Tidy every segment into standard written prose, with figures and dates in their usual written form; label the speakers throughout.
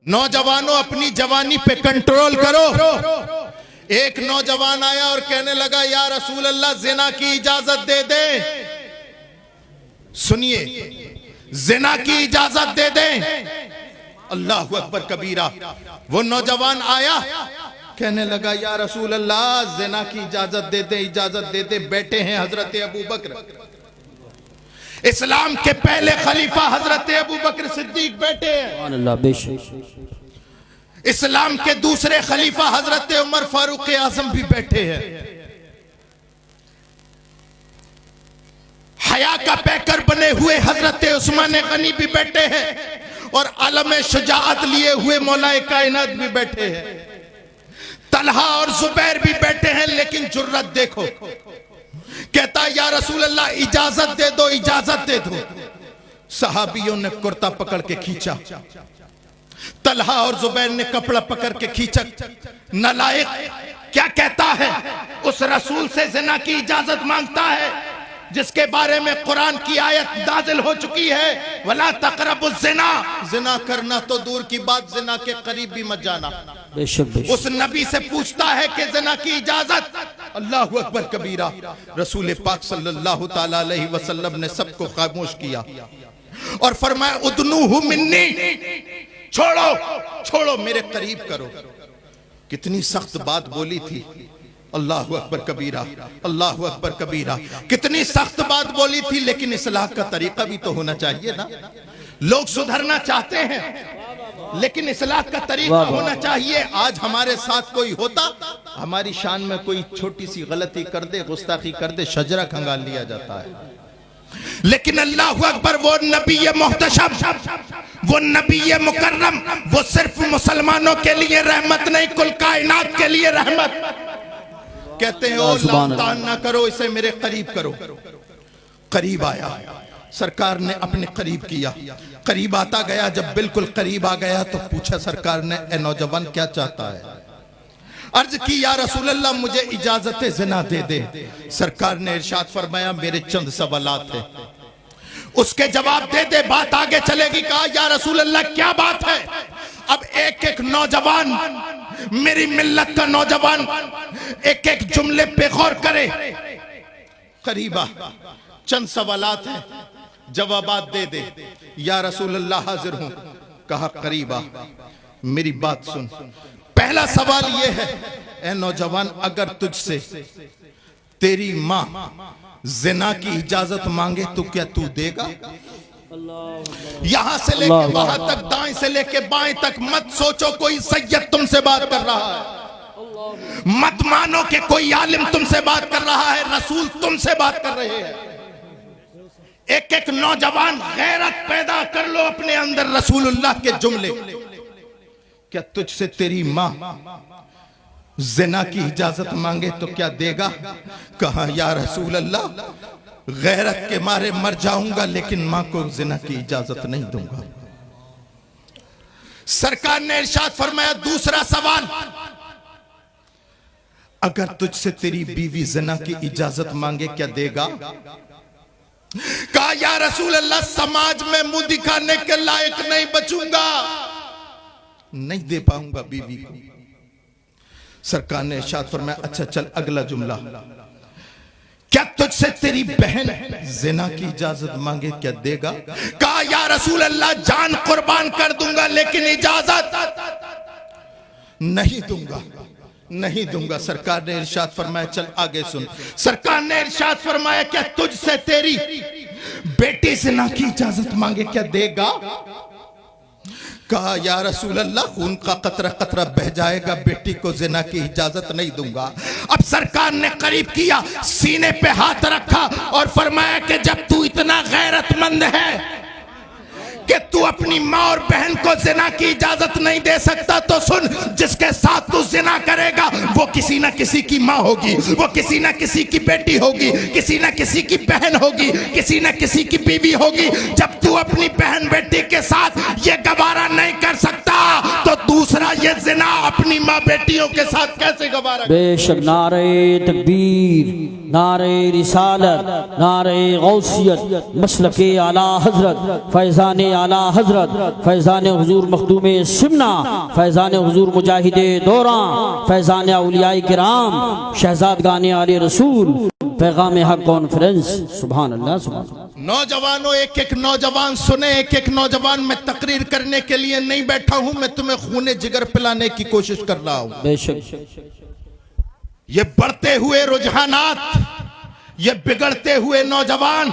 Speaker 1: नौजवानों अपनी जवानी पे कंट्रोल करो। एक नौजवान आया और कहने लगा, या रसूल अल्लाह जिना की इजाजत दे दे। सुनिए, जिना की इजाजत दे दे। अल्लाहु अकबर कबीरा। वो नौजवान आया, कहने लगा, या रसूल अल्लाह जिना की इजाजत दे दे, इजाजत दे दे। बैठे हैं हजरत अबू बकर, इस्लाम के पहले खलीफा हजरत अबू बकर सिद्दीक बैठे हैं। इस्लाम के दूसरे खलीफा हजरत उमर फारूक आजम भी बैठे हैं। हया का पैकर बने हुए हजरत उस्मान गनी भी बैठे हैं और आलम शुजाअत लिए हुए मौलाए कायनात भी बैठे हैं। तलहा और जुबैर भी बैठे हैं, लेकिन जुर्रत देखो, कहता या रसूल अल्लाह इजाजत दे दो, इजाजत दे दो। सहाबियों ने कुर्ता पकड़ के खींचा, तलहा और जुबैर ने कपड़ा पकड़ के खींचा। नालायक क्या कहता है, उस रसूल से जिना की इजाजत मांगता है जिसके बारे में कुरान की आयत नाजिल हो चुकी है, वला तक़रबुज़ ज़िना। जिना करना तो दूर की बात, जिना के करीब भी मत जाना। उस नबी से पूछता है कि जिना की इजाजत। अल्लाहु अकबर कबीरा। रसूल पाक सल्लल्लाहु ताला अलैहि वसल्लम ने सबको खामोश किया और फरमाया, उदनूहु मिन्नी, छोड़ो छोड़ो, मेरे करीब करो। कितनी सख्त बात बोली थी। अल्लाहु अकबर कबीरा, अल्लाहु अकबर कबीरा। कितनी सख्त बात बोली थी, लेकिन इस्लाह का तरीका भी तो होना चाहिए ना। लोग सुधरना चाहते हैं, लेकिन इस्लाह का तरीका होना चाहिए। आज हमारे साथ कोई होता, हमारी शान में कोई छोटी सी गलती कर दे, गुस्ताखी कर दे, शजरा खंगाल लिया जाता है। लेकिन अल्लाहु अकबर, वो नबी मोहतशम, वो नबी मुकर्रम, वो सिर्फ मुसलमानों के लिए रहमत नहीं, कुल कायनात के लिए रहमत। कहते हैं, ओ लातान ना करो, इसे मेरे करीब करो। करीब आया, सरकार ने अपने करीब किया। करीब आता गया, जब बिल्कुल करीब आ गया तो पूछा सरकार ने, ए नौजवान क्या चाहता है? अर्ज की, या रसूल अल्लाह मुझे इजाजत जिना दे दे। सरकार ने इरशाद फरमाया, मेरे चंद सवालात हैं, उसके जवाब दे दे, बात आगे चलेगी। कहा, या रसूल अल्लाह क्या बात है? अब एक एक नौजवान, मेरी मिल्लत का नौजवान, एक एक जुमले पे गौर करे। करीबा, चंद सवालात हैं, जवाबात दे दे। या रसूल अल्लाह हाजिर हूं। कहा, करीबा मेरी बात सुन। पहला सवाल यह है, ए नौजवान, अगर तुझसे तेरी मां जिना की इजाजत मांगे तो क्या तू देगा? यहां से लेके वहां तक, दाएं से लेके बाएं तक मत सोचो कोई सैयद तुमसे बात कर रहा है, मत मानो कि कोई आलिम तुमसे बात कर रहा है, रसूल तुमसे बात कर रहे हैं। एक एक नौजवान गैरत पैदा कर लो अपने अंदर, रसूलुल्लाह के जुमले। क्या तुझसे तेरी मां जिना की इजाजत मांगे तो क्या देगा? कहा, या रसूल अल्लाह, गैरत के मारे मर जाऊंगा, लेकिन मां को जिना की इजाजत नहीं दूंगा। सरकार ने इरशाद फरमाया, दूसरा सवाल, अगर तुझसे तेरी बीवी जिना की इजाजत मांगे क्या देगा? कहा, या रसूल अल्लाह, समाज में मुंह दिखाने के लायक नहीं बचूंगा, नहीं दे पाऊंगा बीवी को। सरकार ने इरशाद फरमाया, अच्छा चल अगला जुमला, क्या तुझसे तेरी बहन जिना की इजाजत मांगे क्या देगा? कहा, या रसूल अल्लाह, जान कुर्बान कर दूंगा, लेकिन इजाजत नहीं दूंगा, नहीं दूंगा। सरकार ने इरशाद फरमाया, चल आगे सुन। सरकार ने इरशाद फरमाया, क्या तुझसे तेरी बेटी जिना की इजाजत मांगे क्या देगा? कहा, या रसूल अल्लाह, खून का कतरा कतरा बह जाएगा, बेटी को जिना की इजाजत नहीं दूंगा। अब सरकार ने करीब किया, सीने पे हाथ रखा और फरमाया कि जब तू इतना गैरतमंद है कि तू अपनी माँ और बहन को जिना की इजाजत नहीं दे सकता, तो सुन, जिसके साथ तू जिना करेगा वो किसी ना किसी की माँ होगी, वो किसी ना किसी की बेटी होगी, किसी ना किसी की बहन होगी, किसी ना किसी की बीवी होगी। जब तू अपनी बहन बेटी के साथ ये गवारा नहीं कर सकता, तो दूसरा ये जिना अपनी माँ बेटियों के साथ कैसे गवारा।
Speaker 2: बेशक नारे तकबीर, नारे रिसालत, नारे गौसियत, मसलके आला हजरत, फैज़ान आला हजरत, फैज़ान हुजूर मखदूम सिमना, फैज़ान हुजूर मुजाहिदे दौरा, फैज़ान औलियाए किराम, शहजादगान आले रसूल, पैगाम हक कॉन्फ्रेंस। सुभान अल्लाह, सुभान अल्लाह।
Speaker 1: नौजवानों, एक एक नौजवान सुने, एक एक नौजवान। मैं तकरीर करने के लिए नहीं बैठा हूं, मैं तुम्हें खूने जिगर पिलाने की कोशिश कर रहा हूं।
Speaker 2: बेशक
Speaker 1: ये बढ़ते हुए रुझानात, ये बिगड़ते हुए नौजवान,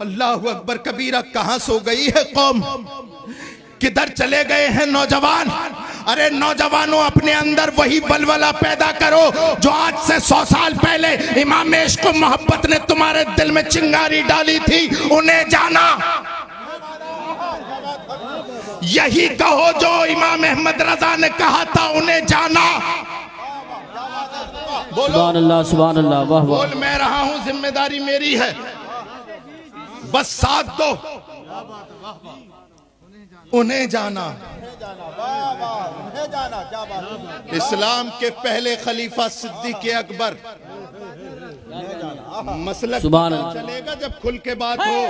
Speaker 1: अल्लाह अकबर कबीरा, कहां सो गई है कौम, किधर चले गए हैं नौजवान। अरे नौजवानों, अपने अंदर वही बलबला पैदा करो जो आज से 100 साल पहले इमाम इश्क मोहब्बत ने तुम्हारे दिल में चिंगारी डाली थी, उन्हें जाना। यही कहो जो इमाम अहमद रजा ने कहा था, उन्हें जाना।
Speaker 2: सुभान अल्लाह, सुभान अल्लाह, वाह वाह।
Speaker 1: बोल मैं रहा हूं, जिम्मेदारी मेरी है, बस साथ दो, उन्हें जाना। इस्लाम के पहले खलीफा सिद्दीक अकबर, मसलक पता चलेगा जब खुल के बात हो,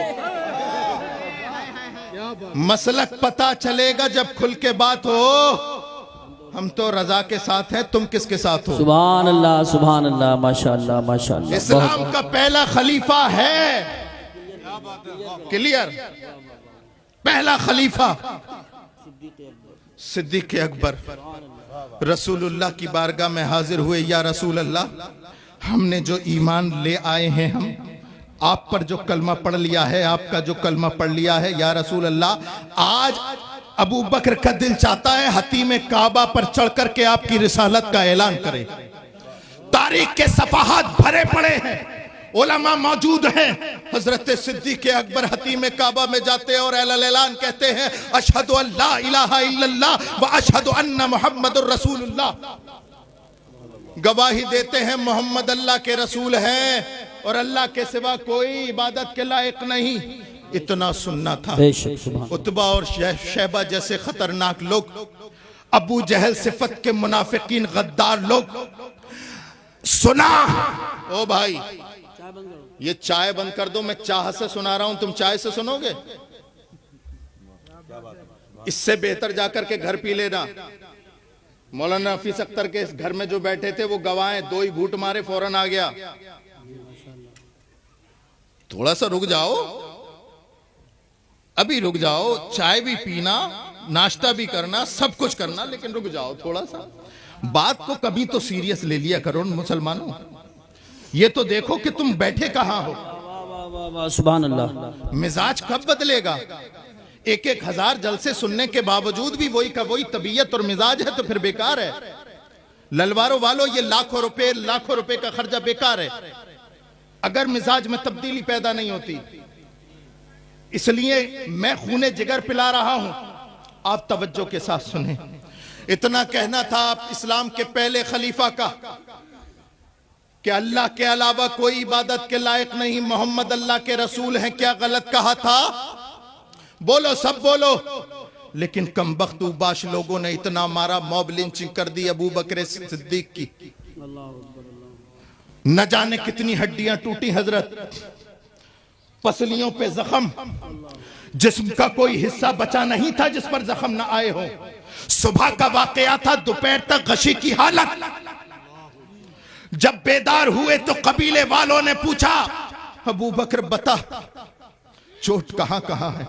Speaker 1: मसलक पता चलेगा जब खुल के बात हो। हम तो रजा के साथ हैं, तुम किसके साथ हो?
Speaker 2: सुभान अल्लाह, सुभान अल्लाह, माशाअल्लाह, माशाअल्लाह।
Speaker 1: इस्लाम का पहला खलीफा है, क्लियर, पहला खलीफा सिद्दीक अकबर। रसूलुल्लाह की बारगाह में हाजिर हुए, या रसूल अल्लाह, हमने जो ईमान ले आए हैं, हम आप पर जो कलमा पढ़ लिया है, आपका जो कलमा पढ़ लिया है, या रसूल अल्लाह, आज अबू बकर का दिल चाहता है हतीम काबा पर चढ़ करके आपकी रिसालत का ऐलान करे। तारीख के सफाहात भरे पड़े हैं, उलमा मौजूद हैं। हजरत सिद्दीक अकबर हतीम काबा में जाते हैं और ऐलान कहते हैं, अशहदु अल्ला इलाहा इल्लल्लाह व अशहदु अन्ना मुहम्मदुर रसूलुल्लाह। गवाही देते हैं मोहम्मद अल्लाह के रसूल हैं और अल्लाह के सिवा कोई इबादत के लायक नहीं। इतना सुनना था। उतबा और शैबा जैसे खतरनाक लोग, अबू जहल सिफत के मुनाफिकीन गद्दार लोग, सुना। ओ भाई, ये चाय बंद कर दो, मैं चाह से सुना रहा हूं, तुम चाय से सुनोगे? इससे बेहतर जाकर के घर पी लेना। मौलाना हफीज अख्तर के घर में जो बैठे थे वो गवाएं, 2 ही घूंट मारे फौरन आ गया। थोड़ा सा रुक जाओ, अभी रुक जाओ, चाय भी पीना, नाश्ता भी करना, सब कुछ करना, लेकिन रुक जाओ थोड़ा सा। बात को कभी तो सीरियस ले लिया करो मुसलमानों। ये तो देखो कि तुम बैठे कहां हो।
Speaker 2: सुभान अल्लाह।
Speaker 1: मिजाज कब बदलेगा? 1-1 हजार जलसे सुनने के बावजूद भी वही का वही तबीयत और मिजाज है तो फिर बेकार है। ललवारों वालों, ये लाखों रुपए का खर्चा बेकार है अगर मिजाज में तब्दीली पैदा नहीं होती। इसलिए मैं खूने जिगर पिला रहा हूं, आप तवज्जो के साथ सुने। इतना कहना था आप इस्लाम के पहले खलीफा का कि अल्लाह के अलावा कोई इबादत के लायक नहीं, मोहम्मद अल्लाह के रसूल हैं। क्या गलत कहा था? बोलो, सब बोलो। लेकिन कमबख्त उबाश लोगों ने इतना मारा, मॉब लिंचिंग कर दी अबू बकर सिद्दीक की। न जाने कितनी हड्डियां टूटी हजरत, पसलियों पे जख्म, जिस्म का कोई हिस्सा बचा नहीं था जिस पर जख्म न आए हो। सुबह का वाकया था, दोपहर तक गशी की हालत। जब बेदार हुए तो कबीले वालों ने पूछा, अबू बकर बता चोट कहां कहां है,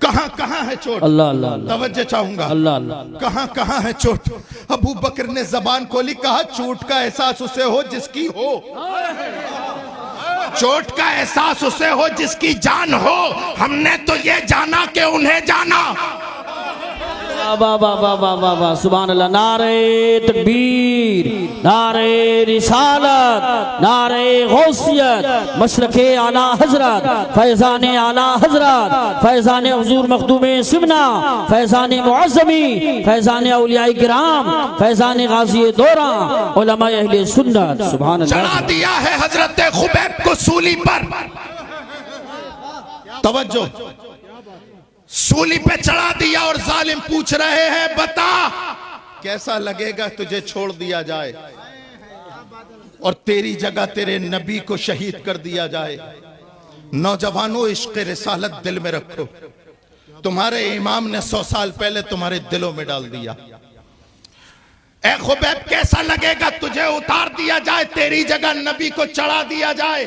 Speaker 1: कहां कहां है चोट?
Speaker 2: अल्लाह अल्लाह,
Speaker 1: तवज्जो चाहूंगा।
Speaker 2: अल्लाह अल्लाह,
Speaker 1: कहां कहां है चोट? अबू बकर ने जबान खोली, कहा चोट का एहसास उसे हो जिसकी हो, चोट का एहसास उसे हो जिसकी जान हो। हमने तो ये जाना कि उन्हें जाना।
Speaker 2: वाह वाह वाह वाह वाह वाह, सुभान अल्लाह। नारे तकबीर, नारे रिसालत, नारे गौसियत, मशरक़े आला हजरत, फैज़ान आला हजरत, फैज़ान हुजूर मखदूम सिमना, फैज़ान मुअज़्ज़मी, फैज़ान औलियाए किराम, फैज़ान गाज़ी दौरा, उलमा अहले सुन्नत। सुभान अल्लाह।
Speaker 1: चढ़ा दिया है हजरत खुबैब को सूली पर। तवज्जो, सूली पे चढ़ा दिया और जालिम पूछ रहे हैं, बता कैसा लगेगा तुझे छोड़ दिया जाए और तेरी जगह तेरे नबी को शहीद कर दिया जाए। नौजवानों, इश्क़ रिसालत दिल में रखो। तुम्हारे इमाम ने 100 साल पहले तुम्हारे दिलों में डाल दिया। ए खुबैब, कैसा लगेगा तुझे उतार दिया जाए, तेरी जगह नबी को चढ़ा दिया जाए।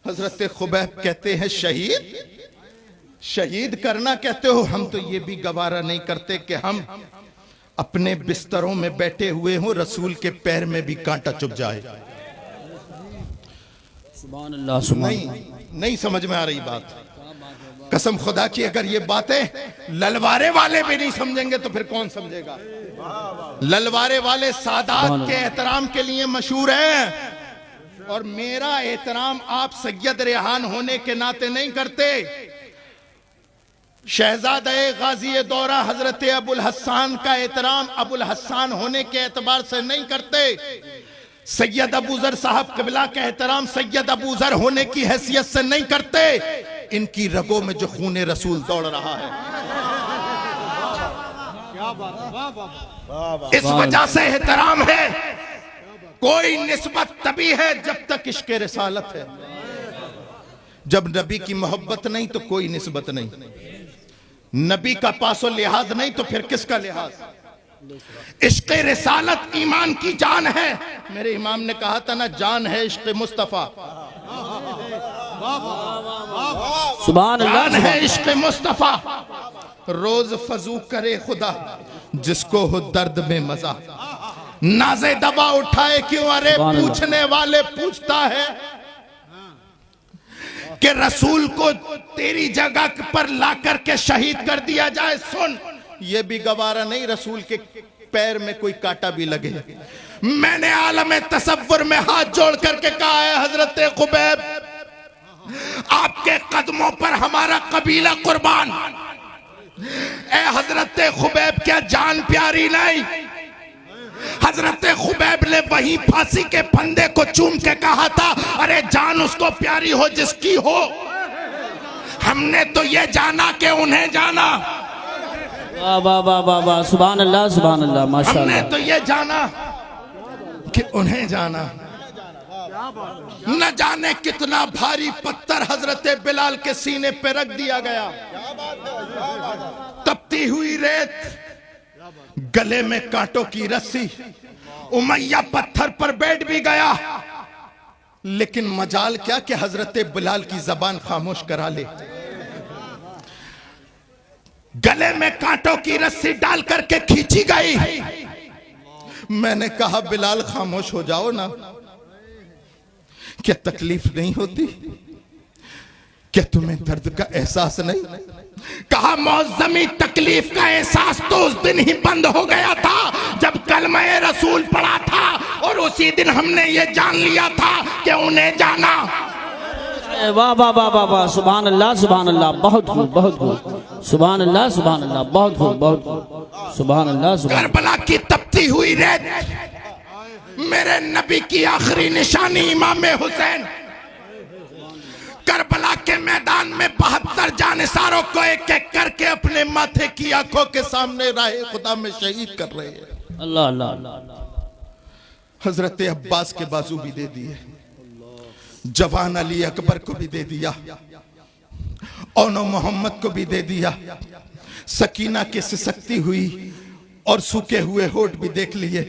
Speaker 1: हजरत खुबैब कहते हैं शहीद, शहीद करना कहते हो, हम तो ये भी गवारा नहीं करते कि हम अपने बिस्तरों में बैठे हुए हों, रसूल के पैर में भी कांटा चुभ जाए।
Speaker 2: सुभान अल्लाह, सुभान
Speaker 1: नहीं समझ में आ रही बात। कसम खुदा की, अगर ये बातें ललवारे वाले भी नहीं समझेंगे तो फिर कौन समझेगा। ललवारे वाले सादात के एहतराम के लिए मशहूर हैं और मेरा एहतराम आप सैयद रेहान होने के नाते नहीं करते। शहजादे गाजी दौरा हजरत अबुल हसन का एहतराम अबुल हसन होने के एतबार से नहीं करते। सैयद अबूजर साहब क़िबला का एहतराम सैयद अबूजर होने की हैसियत से नहीं करते। इनकी रगों में जो खूने रसूल दौड़ रहा है, इस वजह से एहतराम है। कोई निस्बत तभी है जब तक इश्क़ रिसालत है। जब नबी की मोहब्बत नहीं तो कोई निस्बत नहीं। नबी का पासो लिहाज नहीं तो फिर किसका लिहाज। इश्क़ रिसालत ईमान की जान है। मेरे इमाम ने कहा था ना, जान है इश्क़ मुस्तफ़ा,
Speaker 2: सुभान अल्लाह,
Speaker 1: जान है इश्क़ मुस्तफ़ा। रोज फजू करे खुदा जिसको हो दर्द में मजा, नाज़े दबा उठाए क्यों, अरे पूछने वाले पूछता है कि रसूल को तेरी जगह पर ला करके शहीद कर दिया जाए। सुन, ये भी गवारा नहीं रसूल के पैर में कोई कांटा भी लगे। मैंने आलम तसव्वुर में हाथ जोड़ करके कहा है, हजरत खुबैब, आपके कदमों पर हमारा कबीला कुर्बान। ए हजरत खुबैब, क्या जान प्यारी नहीं? हजरत खुबैब ने वही फांसी के फंदे को चूम के कहा था, अरे जान उसको प्यारी हो जिसकी हो। हमने तो ये जाना कि उन्हें जाना।
Speaker 2: वाह वाह वाह वाह वाह, सुभान अल्लाह, सुभान अल्लाह, माशाअल्लाह।
Speaker 1: हमने तो ये जाना कि उन्हें जाना। न जाने कितना भारी पत्थर हजरत बिलाल के सीने पे रख दिया गया। तपती हुई रेत, गले में कांटों की रस्सी। उमैया पत्थर पर बैठ भी गया, लेकिन मजाल क्या कि हजरत बिलाल की जबान खामोश करा ले। गले में कांटों की रस्सी डाल करके खींची गई। मैंने कहा, बिलाल खामोश हो जाओ ना, क्या तकलीफ नहीं होती? क्या तुम्हें दर्द का एहसास नहीं? कहा, मौजमी तकलीफ का एहसास तो उस दिन ही बंद हो गया था जब कलमा रसूल पढ़ा था, और उसी दिन हमने ये जान लिया था कि उन्हें जाना।
Speaker 2: वाह वाह वाह वाह वाह, सुभान अल्लाह, सुभान अल्लाह, बहुत खूब, बहुत खूब, सुभान अल्लाह, सुभान अल्लाह, बहुत खूब, बहुत खूब, सुभान अल्लाह, सुभान।
Speaker 1: करबला की तपती हुई रेत, मेरे नबी की आखिरी निशानी इमाम हुसैन। करबला के मैदान में 72 जानिसारों को एक एक करके अपने माथे की आंखों के सामने राहे खुदा में शहीद कर रहे हैं।
Speaker 2: अल्लाह अल्लाह अल्लाह।
Speaker 1: हजरत अब्बास के बाजू भी दे दिए, जवान अली अकबर को भी दे दिया, औनो मोहम्मद को भी दे दिया। सकीना की सिसकती हुई और सूखे हुए होठ भी देख लिए।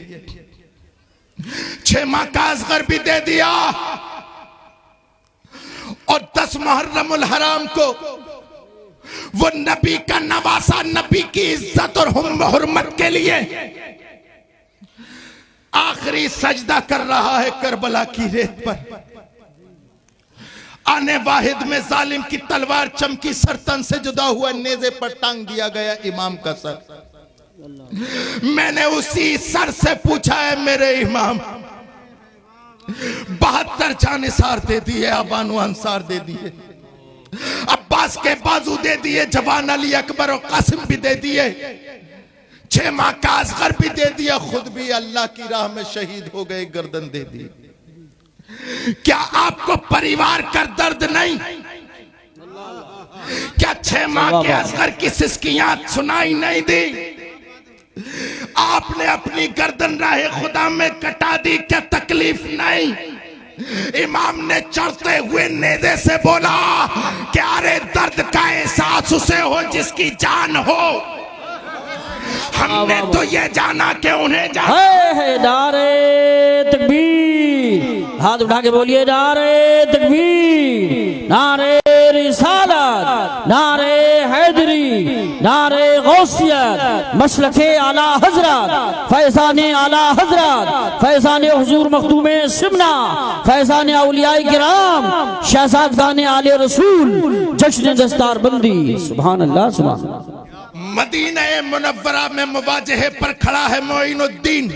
Speaker 1: 6 माह का असगर भी दे दिया, और 10 मुहर्रमुल हराम को वो नबी का नवासा, नबी की इज्जत और हुर्मत के लिए आखिरी सजदा कर रहा है करबला की रेत पर। आने वाहिद में जालिम की तलवार चमकी, सरतन से जुदा हुआ नेज़े पर टांग दिया गया इमाम का सर। मैंने उसी सर से पूछा है, मेरे इमाम, 72 जानिसार दे दिए, अबानु अंसार दे दिए, अब्बास के बाजू दे दिए, जवान अली अकबर और कासिम भी दे दिए, 6 माह का असगर भी दे दिया, खुद भी अल्लाह की राह में शहीद हो गए, गर्दन दे दी। क्या आपको परिवार का दर्द नहीं? क्या 6 माह के असगर की सिसकियां सुनाई नहीं दी? आपने अपनी गर्दन राहे खुदा में कटा दी, क्या तकलीफ नहीं? इमाम ने चढ़ते हुए नेज़े से बोला कि अरे दर्द का एहसास उसे हो जिसकी जान हो। हमने तो ये जाना कि उन्हें
Speaker 2: है नारे तकबीर, हाथ उठा के बोलिए नारे तकबीर, नारे रिसालत, नारे हैदरी, नारे गौसियत, मसलके आला हजरत, फैज़ाने आला हजरत, फैज़ाने हुजूर मखदूमे सिमना, फैज़ाने औलियाए किराम, शहज़ादगाने आले रसूल, जश्न दस्तार बंदी। सुभान अल्लाह सुभान अल्लाह।
Speaker 1: मदीना मुनव्वरा में मुवाजहे पर खड़ा है मोइनुद्दीन।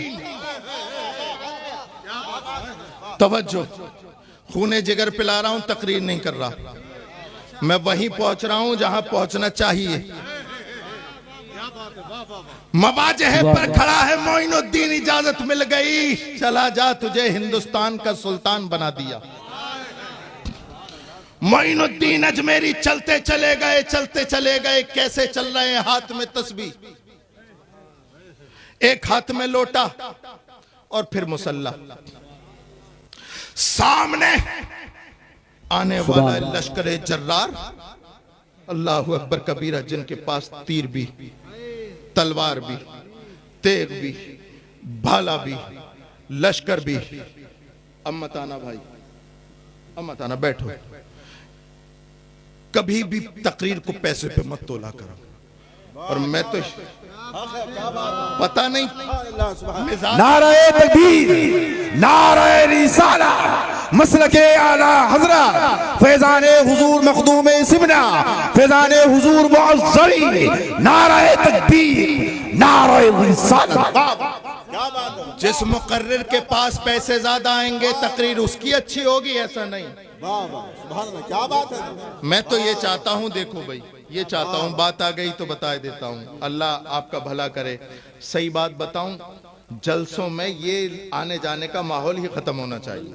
Speaker 1: तवज्जो, खूने जिगर पिला रहा हूं, तकरीर नहीं कर रहा, मैं वहीं पहुंच रहा हूं जहां पहुंचना चाहिए। मवाजहे पर खड़ा है मोइनुद्दीन, इजाजत मिल गई, चला जा, तुझे हिंदुस्तान का सुल्तान बना दिया। मोइनुद्दीन अजमेरी चलते चले गए, चलते चले गए। कैसे चल रहे हैं? हाथ में तस्बीह, एक हाथ में लोटा और फिर मुसल्ला। सामने आने वाला लश्कर जर्रार, अल्लाहु अकबर कबीरा, जिनके पास तीर भी, तलवार भी, तेग भी, भाला भी, लश्कर भी। अम्मत आना भाई, अम्मत आना, बैठो। कभी भी तकरीर को पैसे पे मत तोला करो। और मैं तो पता नहीं,
Speaker 3: नारे तकबीर, नारे रिसाला, मसलके आला हजरत, फैज़ाने हुजूर मखदूम सिमना, फैज़ाने हुजूर मुअज़्ज़री, नारे तकबीर, नारे रिसाला।
Speaker 1: जिस मुकर्रिर के पास पैसे ज्यादा आएंगे तकरीर उसकी अच्छी होगी, ऐसा नहीं।
Speaker 3: क्या बात है?
Speaker 1: मैं तो ये चाहता हूं, देखो भाई, ये चाहता हूं, बात आ गई तो बता देता हूं, अल्लाह आपका भला करे। सही बात बताऊं, जलसों में ये आने जाने का माहौल ही खत्म होना चाहिए।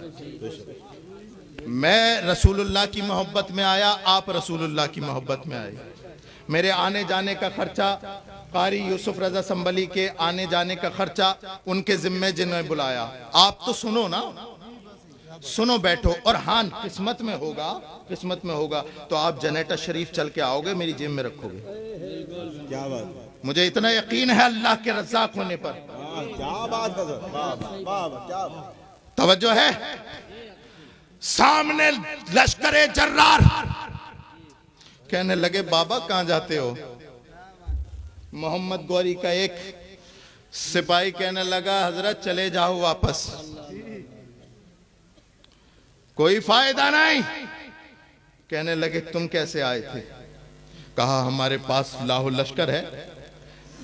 Speaker 1: मैं रसूलुल्लाह की मोहब्बत में आया, आप रसूलुल्लाह की मोहब्बत में आए। मेरे आने जाने का खर्चा, कारी यूसुफ रजा संबली के आने जाने का खर्चा उनके जिम्मे जिन्हें बुलाया। आप तो सुनो ना, सुनो, बैठो। और हाँ, किस्मत में होगा, किस्मत में होगा तो आप जनरेटर शरीफ चल के आओगे, मेरी जेब में रखोगे।
Speaker 3: क्या बात?
Speaker 1: मुझे इतना यकीन है अल्लाह के रज़ाक होने पर।
Speaker 3: क्या बात है?
Speaker 1: तवज्जो है। सामने लश्करे जर्रार कहने लगे, बाबा कहां जाते हो? मोहम्मद गौरी का एक सिपाही कहने लगा, हजरत चले जाओ वापस, कोई फायदा नहीं। कहने लगे, तुम कैसे आए थे? कहा, हमारे पास लाहो लश्कर है,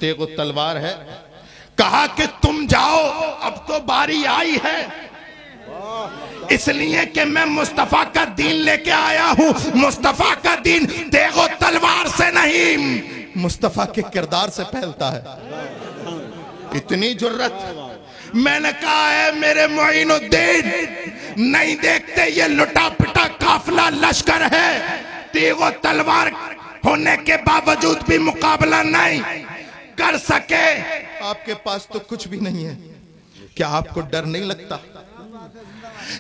Speaker 1: तेगो तलवार है। कहा कि तुम जाओ, अब तो बारी आई है, इसलिए कि मैं मुस्तफा का दीन लेके आया हूं। मुस्तफा का दीन तेगो तलवार से नहीं, मुस्तफा के किरदार से फैलता है। इतनी जुर्रत। मैंने कहा है मेरे मोइनुद्दीन, नहीं देखते ये लुटा पिटा काफिला लश्कर है, तेगो तलवार होने के बावजूद भी मुकाबला नहीं कर सके। आपके पास तो कुछ भी नहीं है, क्या आपको डर नहीं लगता?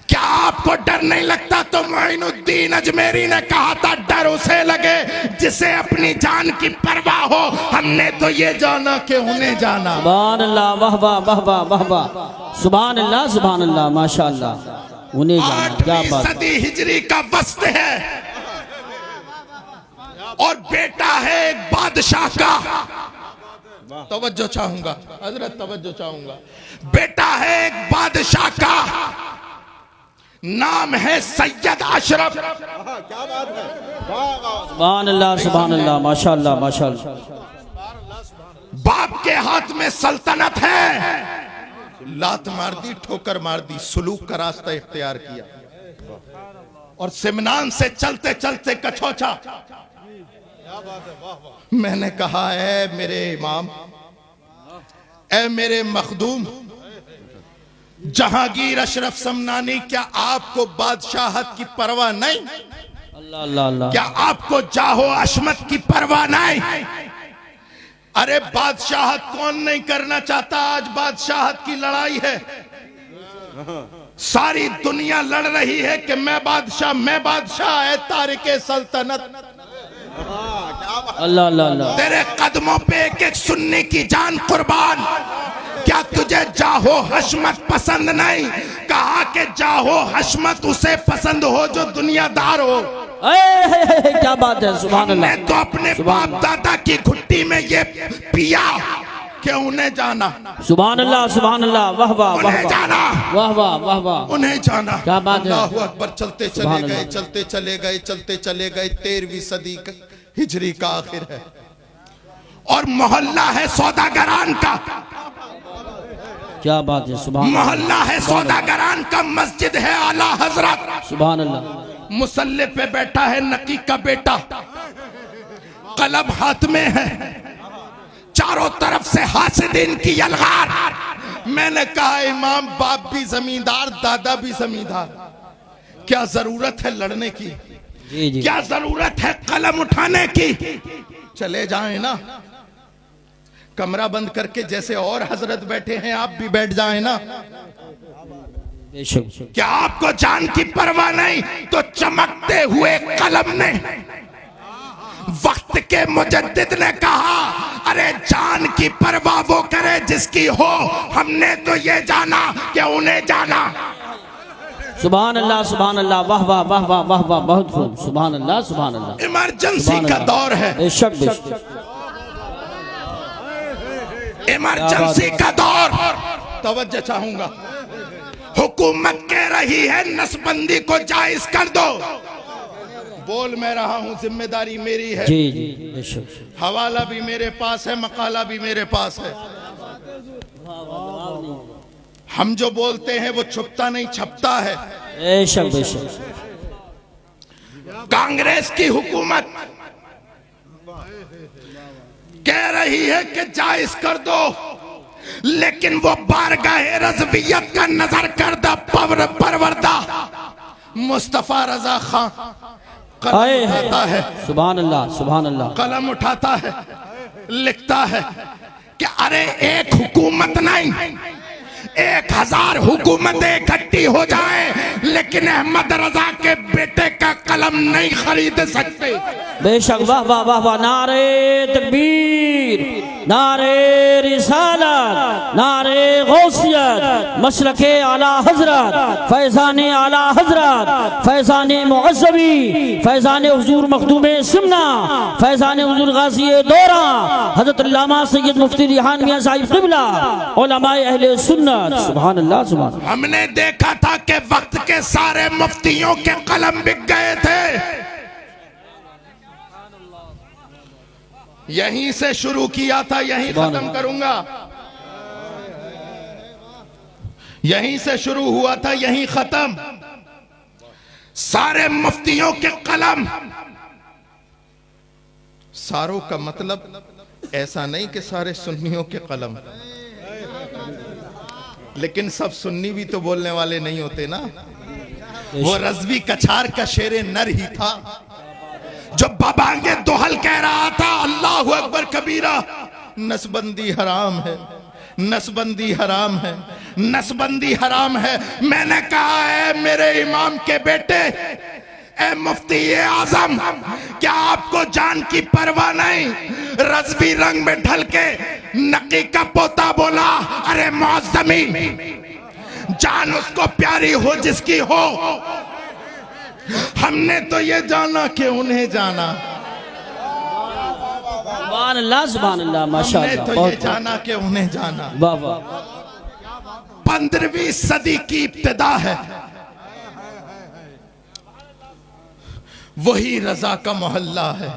Speaker 1: क्या आपको डर नहीं लगता? तो मोइनुद्दीन अजमेरी ने कहा था, डर उसे लगे जिसे अपनी जान की परवाह हो। हमने तो ये जाना कि उन्हें जाना।
Speaker 2: सुभान अल्लाह, वाह वाह वाह वाह वाह वाह, सुभान अल्लाह सुभान अल्लाह, माशाअल्लाह, उन्हें जाना। क्या
Speaker 1: 8वीं
Speaker 2: बात।
Speaker 1: सदी हिजरी का वस्त है और बेटा है एक बादशाह का। तवज्जो चाहूंगा हजरत, तवज्जो चाहूंगा। बेटा है एक बादशाह का, नाम है सैयद अशरफ।
Speaker 3: क्या बात है?
Speaker 2: सुभान अल्लाह सुभान अल्लाह, माशाअल्लाह माशाअल्लाह।
Speaker 1: बाप के हाथ में सल्तनत है, लात मार दी, ठोकर मार दी, सुलूक का रास्ता इख्तियार किया और सिमनान से चलते चलते कछोचा। मैंने कहा, है मेरे इमाम, ए मेरे मखदूम जहांगीर अशरफ समनानी, क्या आपको बादशाहत की परवाह नहीं?
Speaker 2: अल्लाह अल्लाह अल्लाह।
Speaker 1: क्या आपको जाहो अशमत की परवाह नहीं? अरे बादशाहत कौन नहीं करना चाहता? आज बादशाहत की लड़ाई है। सारी दुनिया लड़ रही है कि मैं बादशाह है तारिके सल्तनत।
Speaker 2: अल्लाह अल्लाह अल्लाह।
Speaker 1: तेरे कदमों पे एक एक सुन्नी की जान कुर्बान। क्या तुझे जाहो हशमत पसंद नहीं? कहा कि जाहो हशमत उसे पसंद हो जो दुनियादार हो।
Speaker 2: क्या बात है, सुभान अल्लाह।
Speaker 1: मैं तो अपने बाप दादा की घुट्टी में ये पिया कि उन्हें जाना।
Speaker 2: सुभान अल्लाह सुभान अल्लाह। वाह वाह वाह
Speaker 1: उन्हें जाना,
Speaker 2: वाह वाह वाह वाह।
Speaker 1: उन्हें जाना।
Speaker 2: क्या बात है।
Speaker 1: अल्लाहु अकबर। चलते चले
Speaker 2: सुभान
Speaker 1: गए,
Speaker 2: अल्लाह।
Speaker 1: चलते चले गए, चलते चले गए। 13वीं सदी हिजरी का आखिर है और मोहल्ला है सौदागरान का।
Speaker 2: क्या बात है, सुभान
Speaker 1: मोहल्ला है सौदागरान का, मस्जिद है आला हजरत।
Speaker 2: सुभान अल्लाह।
Speaker 1: मुसल्ले पे बैठा है नकी का बेटा, कलम हाथ में है, चारों तरफ से हासिदीन की यलगार। मैंने कहा इमाम बाप भी जमींदार, दादा भी जमींदार, क्या जरूरत है लड़ने की?
Speaker 2: जी जी।
Speaker 1: क्या जरूरत है कलम उठाने की? चले जाएं ना, कमरा बंद करके जैसे और हजरत बैठे हैं आप भी बैठ जाएं ना।
Speaker 2: बेशक।
Speaker 1: क्या आपको जान की परवाह नहीं? तो चमकते हुए कलम ने, वक्त के मुजद्दिद ने कहा अरे जान की परवाह वो करे जिसकी हो। हमने तो ये जाना कि उन्हें जाना।
Speaker 2: सुभान अल्लाह सुभान अल्लाह। वाह वाह वाह वाह वाह वाह। बहुत खूब। सुभान अल्लाह सुभान अल्लाह।
Speaker 1: इमरजेंसी का दौर है।
Speaker 2: बेशक बेशक।
Speaker 1: इमरजेंसी का दौर। तवज्जो चाहूंगा। हुकूमत कह रही है नसबंदी को जायज कर दो। बोल मैं रहा हूं, जिम्मेदारी मेरी है।
Speaker 2: जी जी बेशक।
Speaker 1: हवाला भी मेरे पास है, मकाला भी मेरे पास है। हम जो बोलते हैं वो छुपता नहीं छपता है।
Speaker 2: बेशक बेशक।
Speaker 1: कांग्रेस की हुकूमत कह रही है कि जायज कर दो, लेकिन वो बारगाहे रज़वियत का नजर करदा परवरदा मुस्तफा रजा खान कलम उठाता है।
Speaker 2: सुभान अल्लाह सुभान अल्लाह।
Speaker 1: कलम उठाता है, लिखता है कि अरे एक हुकूमत नहीं, 1000 हुकूमतें इकट्ठी हो जाए, लेकिन अहमद रजा के बेटे का कलम नहीं खरीद सकते।
Speaker 2: बेशक। वाह वाह वाह वाह। नारे तकबीर, नारे रिसालत, नारे गौसियत, मशरके आला हजरत, फैजान आला हजरत, फैजान मुअज़्ज़बी, फैजान हुजूर मखदूम सिमना, फैजान हुजूर गाज़ी दौरा, हज़रत अल्लामा सैयद मुफ्ती रिहान मियां साहिब क़िबला, उलमाए अहले सुन्नत। सुभान अल्लाह सुभान अल्लाह।
Speaker 1: हमने देखा था कि वक्त के सारे मुफ्तियों के कलम बिक गए थे। यहीं से शुरू किया था, यहीं खत्म करूंगा। यहीं से शुरू हुआ था, यहीं खत्म। सारे मुफ्तियों के कलम। सारों का मतलब ऐसा नहीं कि सारे सुन्नियों के कलम, लेकिन सब सुन्नी भी तो बोलने वाले नहीं होते ना। वो रज़वी कछार का शेरे नर ही था जो बाबांगे दोहल कह रहा था अल्लाहु अकबर कबीरा, नसबंदी हराम है, नसबंदी हराम है, नसबंदी हराम है। मैंने कहा है मेरे इमाम के बेटे, ए मुफ्ती आजम, क्या आपको जान की परवाह नहीं? रज़वी रंग में ढल के नकी का पोता बोला अरे मुअज़्ज़मी, जान उसको प्यारी हो जिसकी हो। हमने तो ये जाना कि उन्हें जाना।
Speaker 2: सुभान अल्लाह सुभान अल्लाह। माशाअल्लाह।
Speaker 1: हमने तो ये जाना कि उन्हें जाना।
Speaker 2: वाह वाह।
Speaker 1: 15वीं सदी की इब्तिदा है। वही रजा का मोहल्ला है।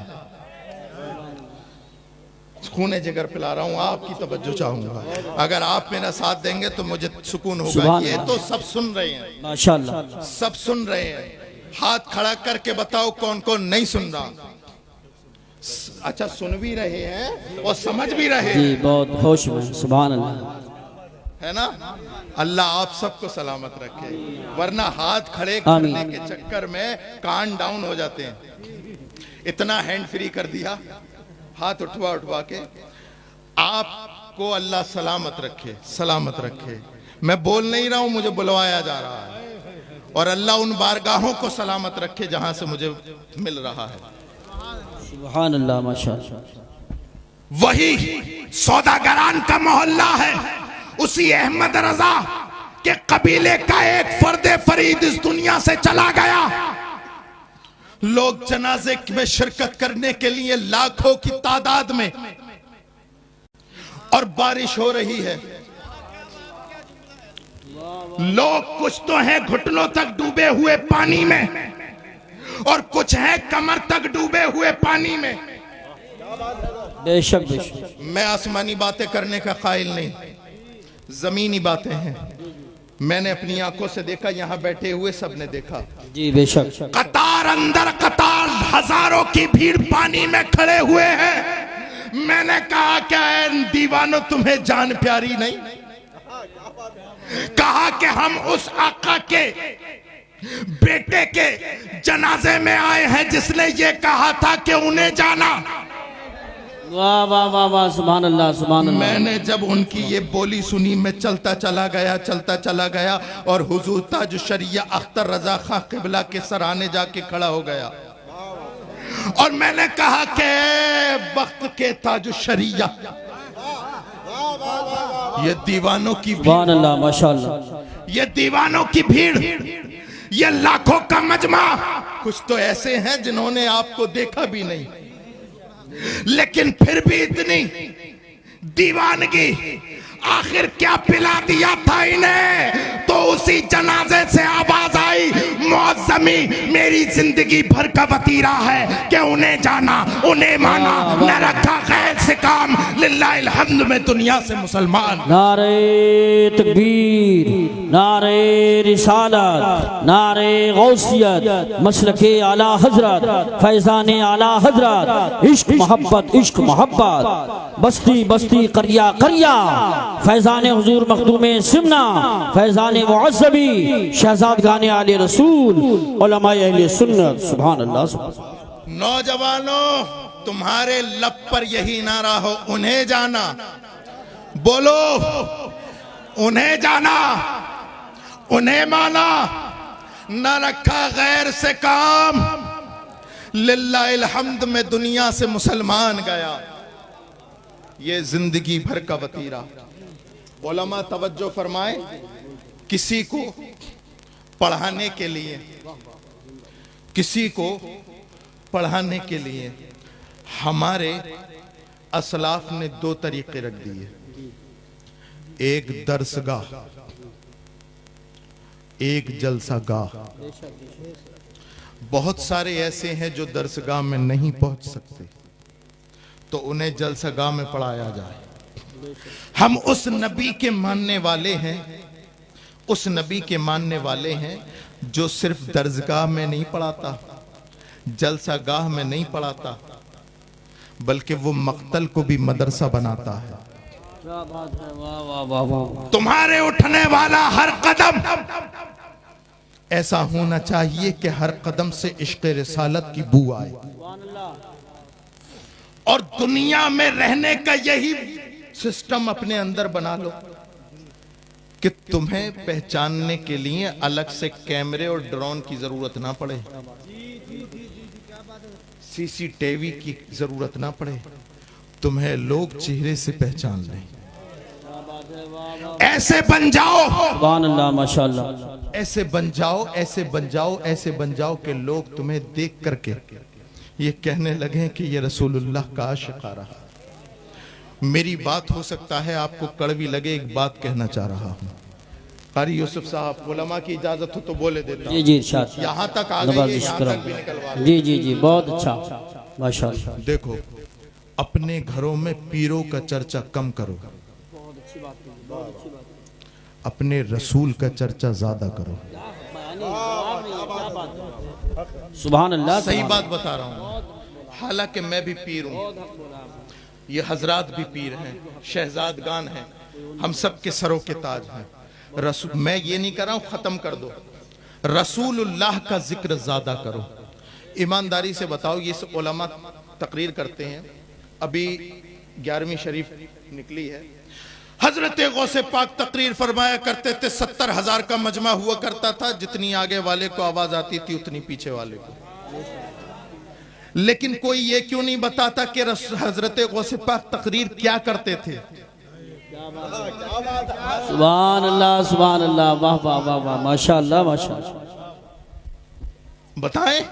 Speaker 1: खूने जिगर पिला रहा हूं, आपकी तवज्जो चाहूंगा। अगर आप मेरा साथ देंगे तो मुझे सुकून होगा। ये तो सब सुन रहे हैं,
Speaker 2: माशाअल्लाह
Speaker 1: सब सुन रहे हैं। हाथ खड़ा करके बताओ कौन कौन नहीं सुन रहा। अच्छा, सुन भी रहे हैं और समझ भी रहे
Speaker 2: जी,
Speaker 1: हैं,
Speaker 2: बहुत होश में। सुभान अल्लाह।
Speaker 1: है ना। अल्लाह आप सबको सलामत रखे, वरना हाथ खड़े करने के चक्कर में कान डाउन हो जाते हैं। इतना हैंड फ्री कर दिया, हाथ उठवा उठवा के। आपको अल्लाह सलामत रखे, सलामत रखे। मैं बोल नहीं रहा हूं, मुझे बुलवाया जा रहा है। और अल्लाह उन बारगाहों को सलामत रखे जहां से मुझे मिल रहा है।
Speaker 2: सुभान अल्लाह, माशाअल्लाह।
Speaker 1: वही सौदागरान का मोहल्ला है, उसी अहमद रजा के कबीले का एक फर्दे फरीद इस दुनिया से चला गया। लोग जनाजे में शिरकत करने के लिए लाखों की तादाद में, और बारिश हो रही है। लोग कुछ तो हैं घुटनों तक डूबे हुए पानी में, और कुछ हैं कमर तक डूबे हुए पानी में।
Speaker 2: बेशक बेशक।
Speaker 1: मैं आसमानी बातें करने का कायल नहीं, जमीनी बातें हैं। मैंने अपनी आंखों से देखा, यहां बैठे हुए सबने देखा।
Speaker 2: जी बेशक।
Speaker 1: कतार अंदर कतार, हजारों की भीड़ पानी में खड़े हुए हैं। मैंने कहा क्या है दीवानों, तुम्हें जान प्यारी नहीं? कहा कि हम उस आका के बेटे के जनाजे में आए हैं जिसने ये कहा था कि उन्हें जाना।
Speaker 2: वाह वाह वाह वाह, सुभान अल्लाह, सुभान अल्लाह।
Speaker 1: मैंने जब उनकी ये बोली सुनी, मैं चलता चला गया, चलता चला गया, और हुजूर ताज शरिया अख्तर रजा खां किबला के सराहने जाके खड़ा हो गया। और मैंने कहा कि वक्त के ताज शरिया, ये दीवानों की भीड़,
Speaker 2: सुभान अल्लाह, माशाअल्लाह।
Speaker 1: ये दीवानों की भीड़, ये लाखों का मजमा। कुछ तो ऐसे हैं जिन्होंने आपको देखा भी नहीं, लेकिन फिर भी इतनी दीवानगी। आखिर क्या पिला दिया था इन्हें? तो उसी जनाजे से आवाज आई, मौज़मी मेरी जिंदगी भर का वतीरा है कि उन्हें जाना, उन्हें माना, न रखा गैर से काम, लिल्लाहिल हम्द में दुनिया से मुसलमान।
Speaker 2: नारे तकबीर, नारे रिसालत, नारे गौसियत, मसलके आला हजरत, फैजाने आला हजरत, इश्क मोहब्बत, इश्क मोहब्बत, बस्ती बस्ती, करिया करिया, फैजाने हुजूर मखदूमे सिमना, फैजाने मुअज़्ज़बी, शहजाद गाने आले रसूल, उलमाए अहले सुन्नत। सुभान अल्लाह।
Speaker 1: नौजवानों, तुम्हारे लब पर यही नारा हो, उन्हें जाना। बोलो, उन्हें जाना, उन्हें माना, न रखा गैर से काम, लिल्लाहिल हम्द में दुनिया से मुसलमान गया। ये जिंदगी भर का वतीरा। उलमा तवज्जो फरमाए, किसी को पढ़ाने के लिए, किसी को पढ़ाने के लिए हमारे असलाफ ने दो तरीके रख दिए। एक दरसगाह, एक जलसागाह। बहुत सारे ऐसे हैं जो दरसगाह में नहीं पहुंच सकते, तो उन्हें जलसागाह में पढ़ाया जाए। हम उस नबी के मानने वाले हैं, उस नबी के मानने वाले हैं जो सिर्फ दरसगाह में नहीं पढ़ाता, जलसागाह में नहीं पढ़ाता, बल्कि वो मक्तल को भी मदरसा बनाता है। तुम्हारे उठने वाला हर कदम ऐसा होना चाहिए कि हर कदम से इश्क़ रिसालत की बू आए। और दुनिया में रहने का यही सिस्टम अपने अंदर बना लो कि तुम्हें पहचानने के लिए अलग से कैमरे और ड्रोन की जरूरत ना पड़े, सीसीटीवी की जरूरत ना पड़े, तुम्हें लोग चेहरे से पहचान लें। ऐसे बन जाओ,
Speaker 2: सुभान अल्लाह, माशाअल्लाह।
Speaker 1: ऐसे बन जाओ, ऐसे बन जाओ, ऐसे बन जाओ कि लोग तुम्हें देख करके ये कहने लगे कि ये रसूलुल्लाह का आशिक आ रहा। मेरी बात हो सकता है आपको कड़वी लगे, एक बात कहना चाह रहा हूँ। कारी यूसुफ साहब, उलमा की इजाजत हो तो बोले देता।
Speaker 2: जी जी, इरशाद।
Speaker 1: यहाँ तक आ गई, यहाँ तक भी निकलवा।
Speaker 2: जी जी जी, बहुत अच्छा, माशाअल्लाह।
Speaker 1: देखो, अपने घरों में पीरों का चर्चा कम करो, अपने रसूल का चर्चा ज्यादा करो।
Speaker 2: सुभान अल्लाह।
Speaker 1: सही बात बता रहा हूँ, हालांकि मैं भी पीर हूँ, ये हजरात भी पीर हैं, शहजादगान हैं, हम सब के सरों के ताज हैं। मैं ये नहीं कर रहा हूँ खत्म कर दो, रसूलुल्लाह का जिक्र ज्यादा करो। ईमानदारी से बताओ, ये उलमा तकरीर करते हैं, अभी 11वीं शरीफ निकली है। हजरत गौसे पाक तकरीर फरमाया करते थे, 70,000 का मजमा हुआ करता था, जितनी आगे वाले को आवाज आती थी उतनी पीछे वाले को। लेकिन कोई ये क्यों नहीं बताता कि हजरत गौसे पाक तकरीर क्या करते थे?
Speaker 2: सुभान अल्लाह, वाह वाह वाह वाह, माशाअल्लाह माशाअल्लाह।
Speaker 1: बताएं,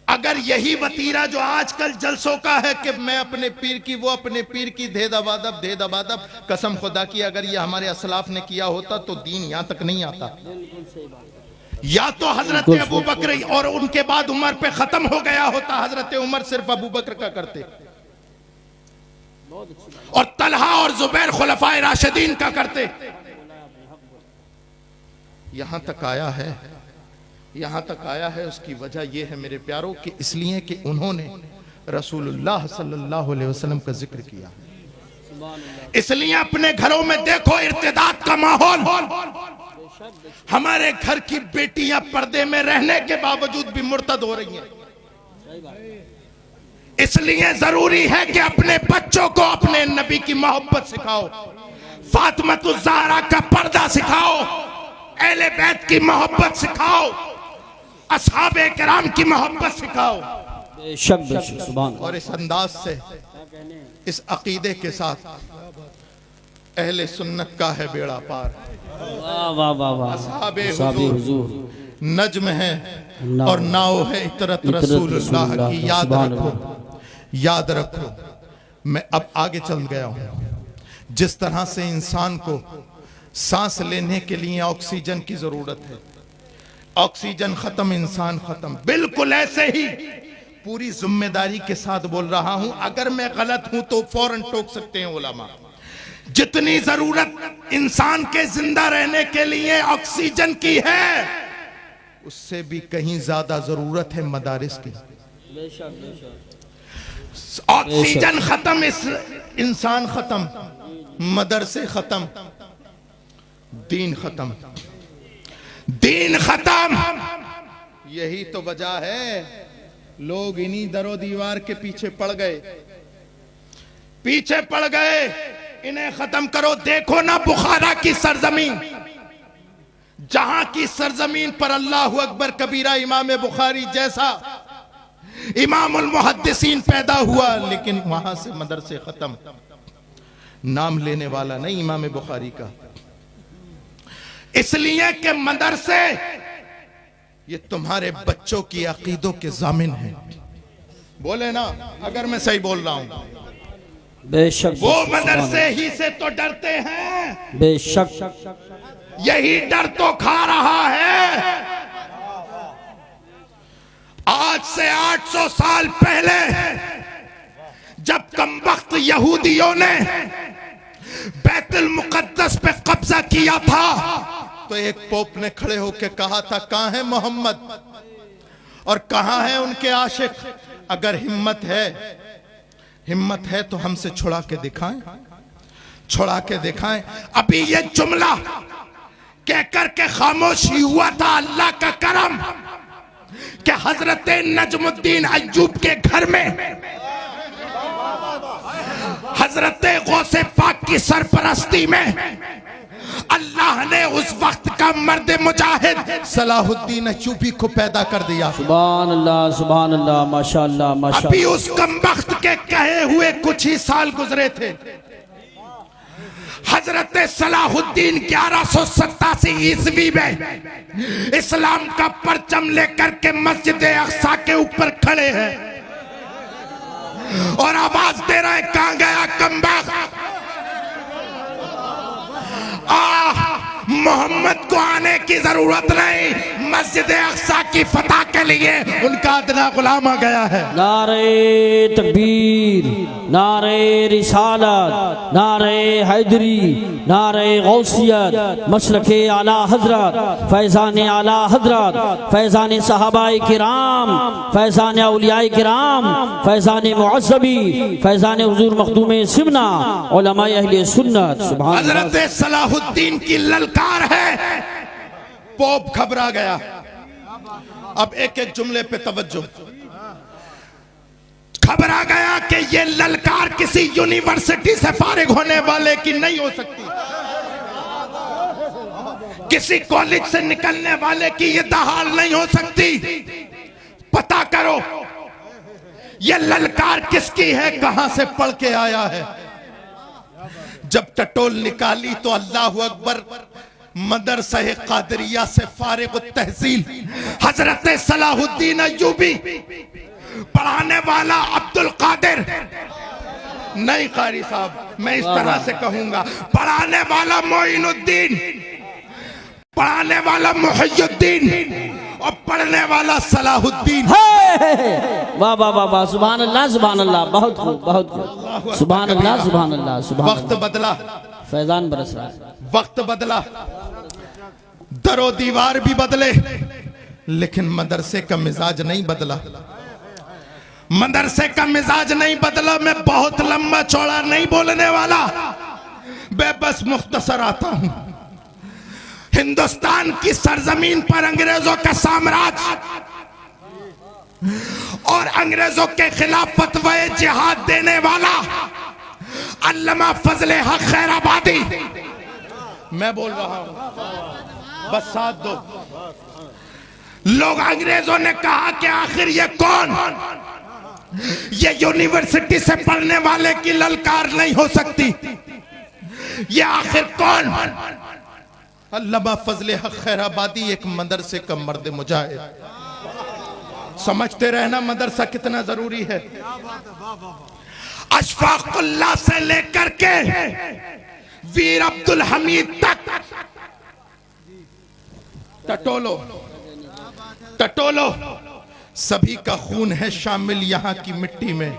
Speaker 1: अगर यही वतीरा जो आजकल जलसों का है कि मैं अपने पीर की, वो अपने पीर की, दे दबादब, कसम खुदा की अगर ये हमारे असलाफ ने किया होता तो दीन यहां तक नहीं आता। या तो हजरत अबू बकर और उनके बाद उमर पे खत्म हो गया होता, हजरत उमर सिर्फ अबू बकर का करते और तलहा और जुबैर खुलफाए राशिदीन का करते। यहां तक आया है, यहां तक आया है। उसकी वजह यह है मेरे प्यारों कि इसलिए कि उन्होंने रसूलुल्लाह सल्लल्लाहु अलैहि वसल्लम का जिक्र किया। इसलिए अपने घरों में देखो इर्तिदाद का माहौल। हमारे घर की बेटियां पर्दे में रहने के बावजूद भी मुर्तद हो रही हैं। इसलिए जरूरी है कि अपने बच्चों को अपने नबी की मोहब्बत सिखाओ, फातिमातुज़ ज़हरा का पर्दा सिखाओ, अहले बैत की मोहब्बत सिखाओ, असहाबे किराम की मोहब्बत सिखाओ।
Speaker 2: बेशक बेशक, सुभान।
Speaker 1: और इस अंदाज से, इस अकीदे के साथ अहले सुन्नत का है बेड़ा पार।
Speaker 2: वाह वाह वाह वाह,
Speaker 1: असहाबे
Speaker 2: हुजूर
Speaker 1: नज्म है और नाव है इतरत रसूलुल्लाह की। याद रखो, याद रखो। मैं अब आगे चल गया हूं। जिस तरह से इंसान को सांस लेने के लिए ऑक्सीजन की जरूरत है, ऑक्सीजन खत्म, इंसान खत्म, बिल्कुल ऐसे ही पूरी जिम्मेदारी के साथ बोल रहा हूं। अगर मैं गलत हूं तो फौरन टोक सकते हैं उलमा। जितनी जरूरत इंसान के जिंदा रहने के लिए ऑक्सीजन की है, उससे भी कहीं ज्यादा जरूरत है मदारिस की। ऑक्सीजन खत्म, इस इंसान खत्म, मदरसे खत्म, दीन खत्म, दीन खत्म। यही तो वजह है लोग इन्हीं दरो दीवार के पीछे पड़ गए, पीछे पड़ गए। इन्हें खत्म करो। देखो ना बुखारा की सरजमीन, जहां की सरजमीन पर अल्लाह अकबर कबीरा इमाम बुखारी जैसा इमामुल मुहद्दिसीन पैदा हुआ, लेकिन वहां से मदरसे खत्म, नाम लेने वाला नहीं इमाम बुखारी का। इसलिए कि मदरसे ये तुम्हारे बच्चों की अकीदों के जामिन हैं। बोले ना अगर मैं सही बोल रहा हूं।
Speaker 2: बेशक,
Speaker 1: वो मदरसे ही से तो डरते हैं,
Speaker 2: बेशक
Speaker 1: यही डर तो खा रहा है। आज से 800 साल पहले जब कमबख्त यहूदियों ने बैतुल मुकद्दस पे कब्जा किया था, तो एक पोप ने खड़े होकर कहा था, कहां है मोहम्मद और कहां है उनके आशिक? अगर हिम्मत है तो हमसे छुड़ा के दिखाएं, छुड़ा के दिखाएं। अभी ये जुमला कहकर के खामोशी हुआ था। अल्लाह का करम कि हजरत नजमुद्दीन अय्यूब के घर में हजरत गौसे पाक की सरपरस्ती में अल्लाह ने उस वक्त का मर्द मुजाहिद सलाहुद्दीन अय्यूबी को पैदा कर दिया।
Speaker 2: सुभान अल्लाह, माशाअल्लाह माशाअल्लाह।
Speaker 1: अभी उस कमबख्त के कहे हुए कुछ ही साल गुजरे थे। हजरत सलाहुद्दीन 1187 ईस्वी में इस्लाम का परचम लेकर के मस्जिद अक्सा के ऊपर खड़े हैं और आवाज दे रहे, कहां गया कमबख्त? मोहम्मद को आने की जरूरत नहीं, मस्जिद अक्सा की फतह के लिए उनका अदना गुलाम आ गया है।
Speaker 2: नारे तकबीर, नारे रिसालत, नारे हैदरी, नारे गौसियत, मशरके आला हजरत, फैजान आला हजरत, फैजान सहाबाए किराम, फैजान औलियाए किराम, फैजान मुअज़्ज़बी, फैजान हुजूर मखदूम सिमना, उलमाए अहले सुन्नत। सुभान अल्लाह।
Speaker 1: हजरत सलाहुद्दीन की ललकार है। पोप घबरा गया। अब एक एक जुमले पे तवज्जो। घबरा गया कि ये ललकार किसी यूनिवर्सिटी से फारिग होने वाले की नहीं हो सकती, किसी कॉलेज से निकलने वाले की ये दहाड़ नहीं हो सकती। पता करो ये ललकार किसकी है, कहां से पढ़ के आया है। जब टटोल निकाली तो अल्लाह अकबर, मदरसा कादरिया से फारिग तहसील हजरत सलाहुद्दीन अय्यूबी, पढ़ाने वाला अब्दुल कादिर, नहीं कारी साहब मैं इस तरह से कहूंगा, पढ़ाने वाला मोइनुद्दीन, पढ़ाने वाला मुहियुद्दीन और पढ़ने वाला सलाहुद्दीन।
Speaker 2: वाह वाह वाह वाह, सुभान अल्लाह सुभान अल्लाह, बहुत खूब बहुत खूब, सुभान अल्लाह सुभान अल्लाह सुभान।
Speaker 1: वक्त बदला,
Speaker 2: फैजान बरस रहा है,
Speaker 1: वक्त बदला, दरो दीवार भी बदले, लेकिन मदरसे का मिजाज नहीं बदला, मदरसे का मिजाज नहीं बदला। मैं बहुत लंबा चौड़ा नहीं बोलने वाला, मैं बस मुख्तसर आता हूं। हिंदुस्तान की सरजमीन पर अंग्रेजों का साम्राज्य और अंग्रेजों के खिलाफ फतवाए जिहाद देने वाला अल्लामा फजले हक खैराबादी, मैं बोल रहा हूं, बस साथ दो। लोग अंग्रेजों ने कहा कि आखिर ये कौन, ये यूनिवर्सिटी से पढ़ने वाले की ललकार नहीं हो सकती, ये आखिर कौन। अल्लामा फजले हक खैराबादी एक मदरसे का मर्द मुजाहिद, समझते रहना मदरसा कितना जरूरी है। अशफाकुल्लाह से लेकर के वीर अब्दुल हमीद तक, टटोलो टटोलो सभी का खून है शामिल यहाँ की मिट्टी में,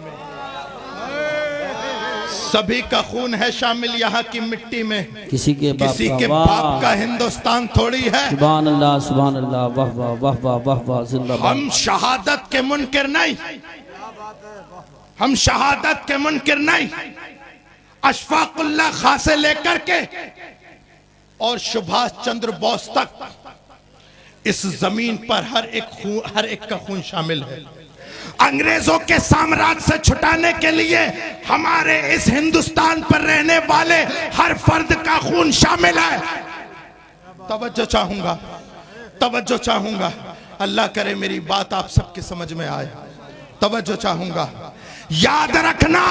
Speaker 1: सभी का खून है शामिल यहाँ की मिट्टी में।
Speaker 2: किसी के
Speaker 1: बाप का हिंदुस्तान थोड़ी है।
Speaker 2: सुभान अल्लाह सुभान अल्लाह, वाह वाह वाह वाह वाह वाह, जिंदाबाद।
Speaker 1: हम शहादत के मुनकिर नहीं, हम शहादत के मुनकिर नहीं। अशफाकुल्लाह खां से लेकर के और सुभाष चंद्र बोस तक इस जमीन पर हर एक का खून शामिल है। अंग्रेजों के साम्राज्य से छुटाने के लिए हमारे इस हिंदुस्तान पर रहने वाले हर फर्द का खून शामिल है। तवज्जो चाहूंगा, तवज्जो चाहूंगा, अल्लाह करे मेरी बात आप सबके समझ में आए। तवज्जो चाहूंगा, याद रखना,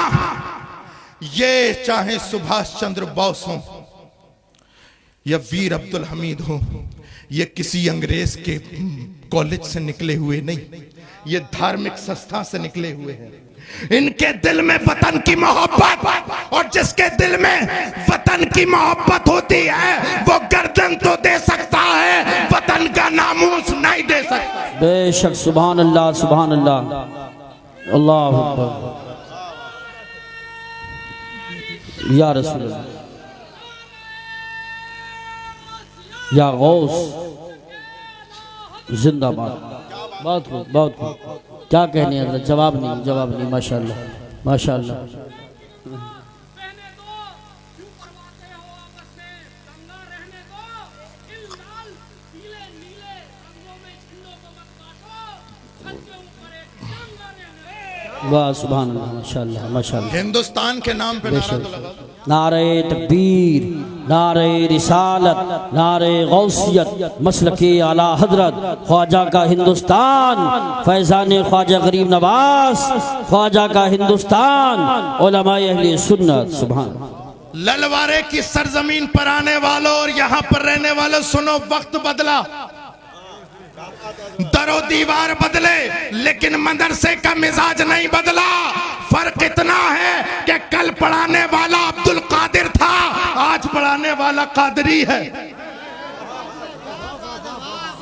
Speaker 1: ये चाहे सुभाष चंद्र बोस हो या वीर अब्दुल हमीद हो, ये किसी अंग्रेज के कॉलेज से निकले हुए नहीं, ये धार्मिक संस्था से निकले हुए हैं। इनके दिल में वतन की मोहब्बत, और जिसके दिल में वतन की मोहब्बत होती है वो गर्दन तो दे सकता है, वतन का नामूस नहीं दे सकता।
Speaker 2: बेशक, सुभान अल्लाह सुभान अल्लाह, अल्लाह अकबर, या रसूल अल्लाह, या गौस, जिंदाबाद। बहुत खूब बहुत खूब, क्या कहने हजरत, जवाब नहीं जवाब नहीं, माशाल्लाह माशाल्लाह। वाह सुभान अल्लाह, माशाल्लाह माशाल्लाह।
Speaker 1: हिंदुस्तान के नाम पे नारा तो लगा,
Speaker 2: नारे तकबीर, नारे रिसालत, नारे गौसियत, मसलके आला हजरत, ख्वाजा का हिंदुस्तान, फैजान ख्वाजा गरीब नवाज, ख्वाजा का हिंदुस्तान, उलमाए अहले सुन्नत। सुभान।
Speaker 1: ललवारे की सरजमीन पर आने वालों और यहाँ पर रहने वालों, सुनो, वक्त बदला, दरो दीवार बदले, लेकिन मदरसे का मिजाज नहीं बदला। फर्क इतना है कि कल पढ़ाने वाला अब्दुल कादिर था, आज पढ़ाने वाला कादरी है।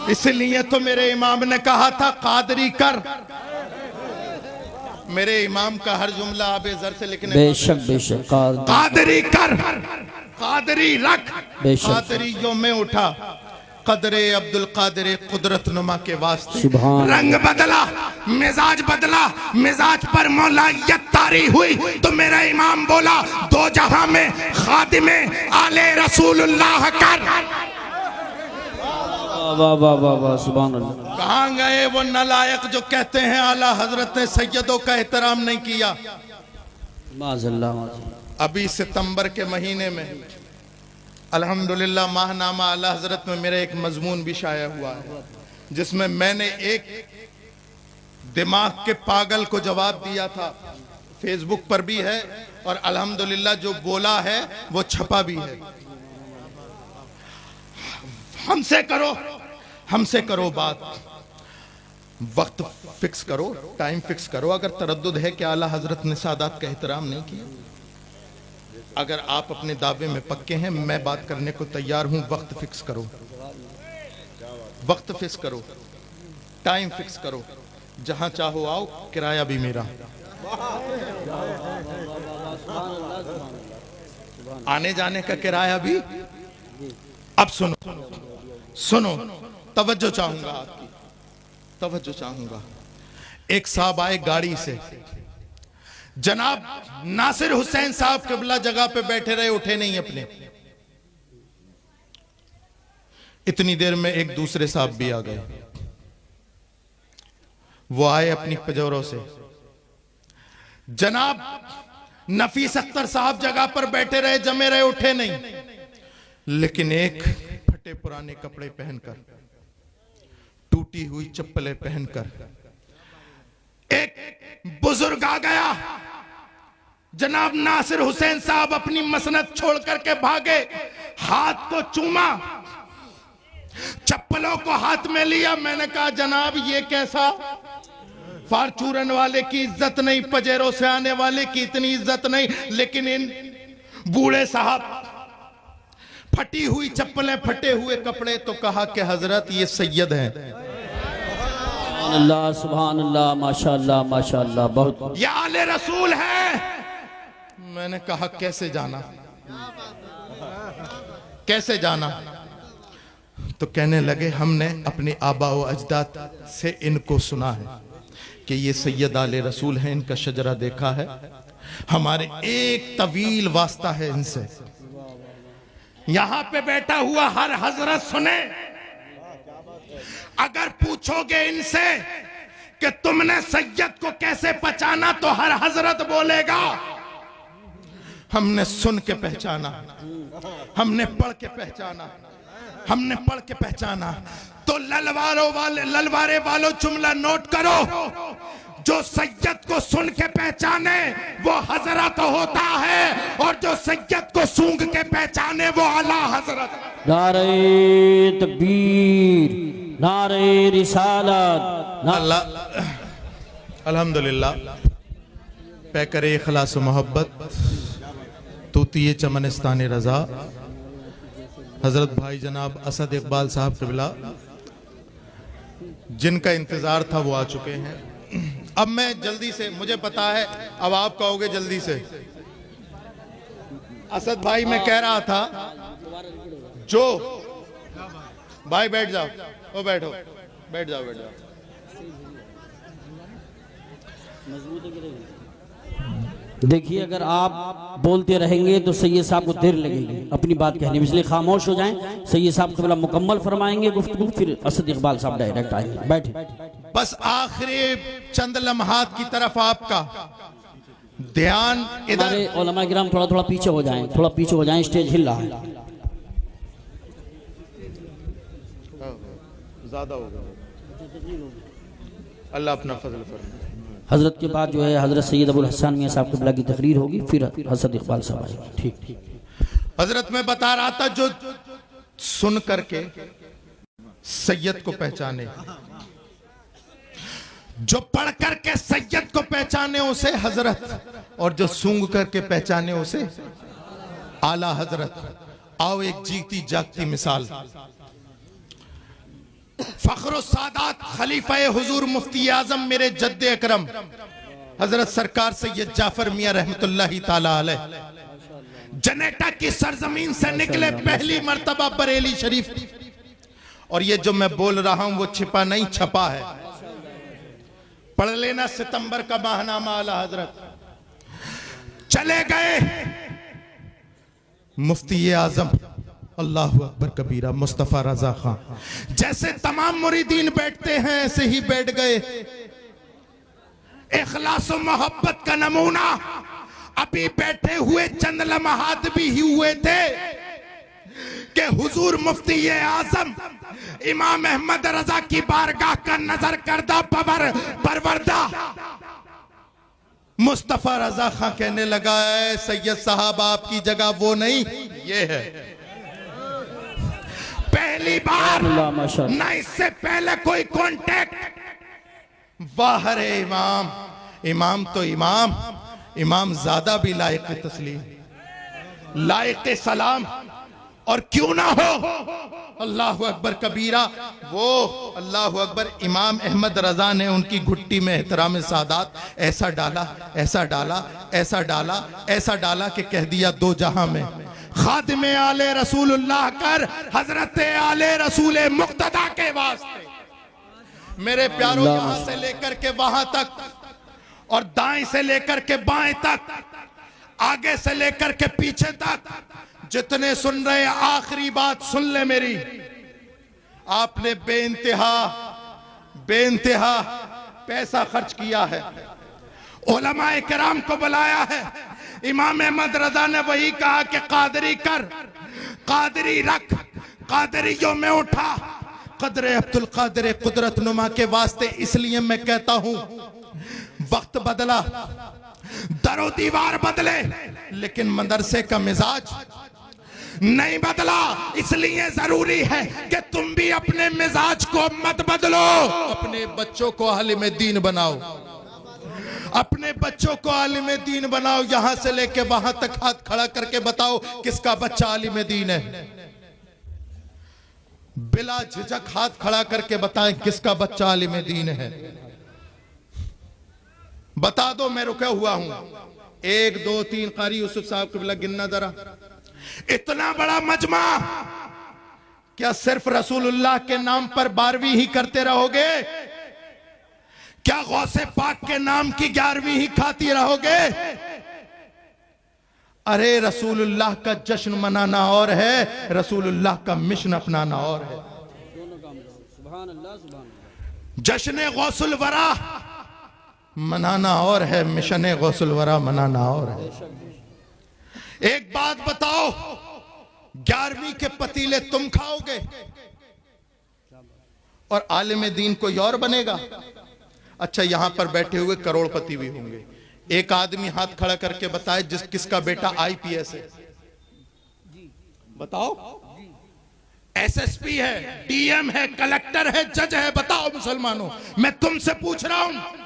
Speaker 1: इसलिए तो मेरे इमाम ने कहा था कादरी कर। मेरे इमाम का हर जुमला आबे जर से लिखने,
Speaker 2: बेशक बेशक,
Speaker 1: कादरी कर, कादरी रख,
Speaker 2: बेशक।
Speaker 1: कादरी जो मैं उठा, कदरे अब्दुल कादिर कुदरत नुमा के वास्ते। रंग बदला, मिजाज बदला, मिजाज पर मौलायत तारी हुई तो मेरा इमाम बोला, दो जहां में खादिमे आले रसूलुल्लाह कर।
Speaker 2: वाह वाह वाह वाह, सुभान अल्लाह।
Speaker 1: कहां गए वो नालायक जो कहते हैं आला हजरत ने सैयदों का एहतराम नहीं किया।
Speaker 2: माज़अल्लाह माज़अल्लाह।
Speaker 1: अभी सितंबर के महीने में अल्हम्दुलिल्लाह माहनामा आला हजरत में मेरा एक मजमून भी शाया हुआ है, जिसमें मैंने एक दिमाग के पागल को जवाब दिया था। फेसबुक पर भी है और अल्हम्दुलिल्लाह जो बोला है वो छपा भी है। हमसे करो बात, वक्त फिक्स करो, टाइम फिक्स करो। अगर तरद्दुद है कि आला हजरत ने सादात का एहतराम नहीं किया, अगर आप अपने दावे में पक्के हैं, मैं बात करने को तैयार हूं। वक्त फिक्स करो, वक्त फिक्स करो, टाइम फिक्स करो, जहां चाहो आओ, किराया भी मेरा, आने जाने का किराया भी। अब सुनो, तवज्जो चाहूंगा आपकी, तवज्जो चाहूंगा। एक साहब आए गाड़ी से, जनाब नासिर हुसैन साहब किबला जगह पे बैठे रहे, उठे नहीं अपने। इतनी देर में एक दूसरे साहब भी आ गए। वो आए अपनी पजौरों से, जनाब नफीस अख्तर साहब जगह पर बैठे रहे, जमे रहे, उठे नहीं। लेकिन एक फटे पुराने कपड़े पहनकर, टूटी हुई चप्पलें पहनकर एक बुजुर्ग आ गया। जनाब नासिर हुसैन साहब अपनी मसनद छोड़ करके भागे, हाथ को चूमा, चप्पलों को हाथ में लिया। मैंने कहा जनाब ये कैसा, फार्चूरन वाले की इज्जत नहीं, पजेरों से आने वाले की इतनी इज्जत नहीं, लेकिन इन बूढ़े साहब फटी हुई चप्पलें, फटे हुए कपड़े। तो कहा कि हजरत ये सैयद हैं।
Speaker 2: अल्लाह सुभान अल्लाह, माशाअल्लाह माशाअल्लाह, बहुत।
Speaker 1: ये आले रसूल है। मैंने कहा कैसे जाना, कैसे जाना? तो कहने लगे हमने अपने आबा व अजदाद से इनको सुना है कि ये सैयद आले रसूल हैं, इनका शजरा देखा है, हमारे एक तवील वास्ता है इनसे। यहां पे बैठा हुआ हर हजरत सुने, अगर पूछोगे इनसे कि तुमने सैयद को कैसे पहचाना, तो हर हजरत बोलेगा हमने सुन के पहचाना, हमने पढ़ के पहचाना, हमने पढ़ के पहचाना। तो ललवारे वालों जुमला नोट करो, जो सैयद को सुन के पहचाने वो हजरत होता है, और जो सैयद को सूंघ के पहचाने वो आला हजरत।
Speaker 2: नारे तकबीर, नारे रिसालत।
Speaker 1: अल्लाह अल्हम्दुलिल्लाह पैकरे इखलास मोहब्बत तूतिए चमनिस्तान रजा हजरत भाई जनाब असद इकबाल साहब किबला, जिनका इंतजार था वो आ चुके हैं। अब मैं जल्दी से, मुझे पता है अब आप कहोगे जल्दी से, असद भाई मैं कह रहा था, जो भाई बैठ जाओ, वो बैठो, बैठ जाओ, बैठ जाओ।
Speaker 2: देखिए अगर आप बोलते रहेंगे तो सैयद साहब को देर लगेगी अपनी बात कहने में, इसलिए खामोश हो जाएं। सैयद साहब किबला मुकम्मल फरमाएंगे गुफ्तगू, फिर असद इकबाल साहब डायरेक्ट आएंगे। बैठे।
Speaker 1: बस आखिरी चंद लम्हात की तरफ आपका ध्यान इधर।
Speaker 2: हमारे उलमा किराम थोड़ा थोड़ा पीछे हो जाएं, थोड़ा पीछे हो जाएं, स्टेज हिल रहा है।
Speaker 1: ज्यादा होगा, अल्लाह अपना फजल फरमाए।
Speaker 2: हजरत के बाद जो है हजरत सैयद अबुल हसन मियां साहब किबला की तकरीर होगी, फिर हजरत इकबाल साहब आएंगे। ठीक।
Speaker 1: हजरत मैं बता रहा था, जो सुन करके सैयद को पहचाने, जो पढ़ करके सैयद को पहचाने उसे हजरत, और जो सूंघ करके पहचाने उसे आला हजरत। आओ एक जीती जागती मिसाल, फख्र सादात खलीफा हुजूर मुफ्ती आजम मेरे जद्दे अकरम हजरत सरकार सैयद जाफर मियां रहमतुल्लाहि ताला अलैह, जनेटा की सरजमीन से निकले पहली मर्तबा बरेली शरीफ। और ये जो मैं बोल रहा हूं वो छिपा नहीं, छपा है, पढ़ लेना। सितंबर का माहनामा आला हजरत चले गए मुफ्ती आजम अल्लाहु अकबर कबीरा मुस्तफा रजा खान, जैसे तमाम मुरीदीन बैठते हैं ऐसे ही बैठ गए। इखलास और मोहब्बत का नमूना अभी बैठे हुए चंद लम्हात भी ही हुए थे कि हुजूर मुफ्ती ये आजम इमाम अहमद रजा की बारगाह का नजर करदा परवरदा मुस्तफा रजा खां कहने लगा है सैयद साहब आपकी जगह वो नहीं ये है। पहली बार ना इससे पहले कोई कांटेक्ट। वाह रे इमाम, इमाम तो इमाम, इमाम ज्यादा भी लायक तस्लीम, लायक सलाम। और क्यों ना हो, अल्लाह अकबर कबीरा, वो अल्लाह अकबर इमाम अहमद रजा ने उनकी घुट्टी में एहतराम सादात ऐसा डाला, ऐसा डाला, ऐसा डाला, ऐसा डाला कि कह दिया दो जहां में खादिमे आले रसूलुल्लाह कर हजरत आले रसूल मुक्तदा के वास्ते। मेरे प्यारों, यहां से लेकर के वहां तक और दाएं से लेकर के बाएं तक, आगे से लेकर के पीछे तक जितने सुन रहे हैं आखिरी बात सुन ले मेरी। आपने बेइंतहा पैसा खर्च किया है, उलमाए किराम को बुलाया है। इमाम अहमद रजा ने वही कहा कि कादरी कर, कादरी रख, कादरियों में उठा, कदरे अब्दुल कादिर कुदरत नुमा के वास्ते। इसलिए मैं कहता हूं वक्त बदला, दरो दीवार बदले, लेकिन मदरसे का मिजाज नहीं बदला। इसलिए जरूरी है कि तुम भी अपने मिजाज को मत बदलो। अपने बच्चों को आलिम दीन बनाओ, अपने बच्चों को आलिम दीन बनाओ। यहां से लेके वहां तक हाथ खड़ा करके बताओ किसका बच्चा आलिम दीन है। बिला झिझक हाथ खड़ा करके बताएं किसका बच्चा आलिम दीन है। बता दो, मैं रुका हुआ हूं। 1 2 3 कारी यूसुफ साहब कबिला गिनना जरा। इतना बड़ा मजमा, क्या सिर्फ रसूलुल्लाह के नाम पर 12वीं ही करते रहोगे? क्या गौसे पाक के नाम की 11वीं ही खाती रहोगे? अरे रसूलुल्लाह का जश्न मनाना और है, रसूलुल्लाह का मिशन अपनाना और है। जश्न गौसुल वरा मनाना और है, मिशन गौसुल वरा मनाना और है। एक बात बताओ, 11वीं के पतीले तुम खाओगे और आलिम दीन कोई और बनेगा? अच्छा, यहां पर बैठे हुए करोड़पति भी होंगे। एक आदमी हाथ खड़ा करके बताए किसका बेटा आईपीएस है। बताओ। एसएसपी है, डीएम है, कलेक्टर है, जज है। बताओ मुसलमानों, मैं तुमसे पूछ रहा हूं।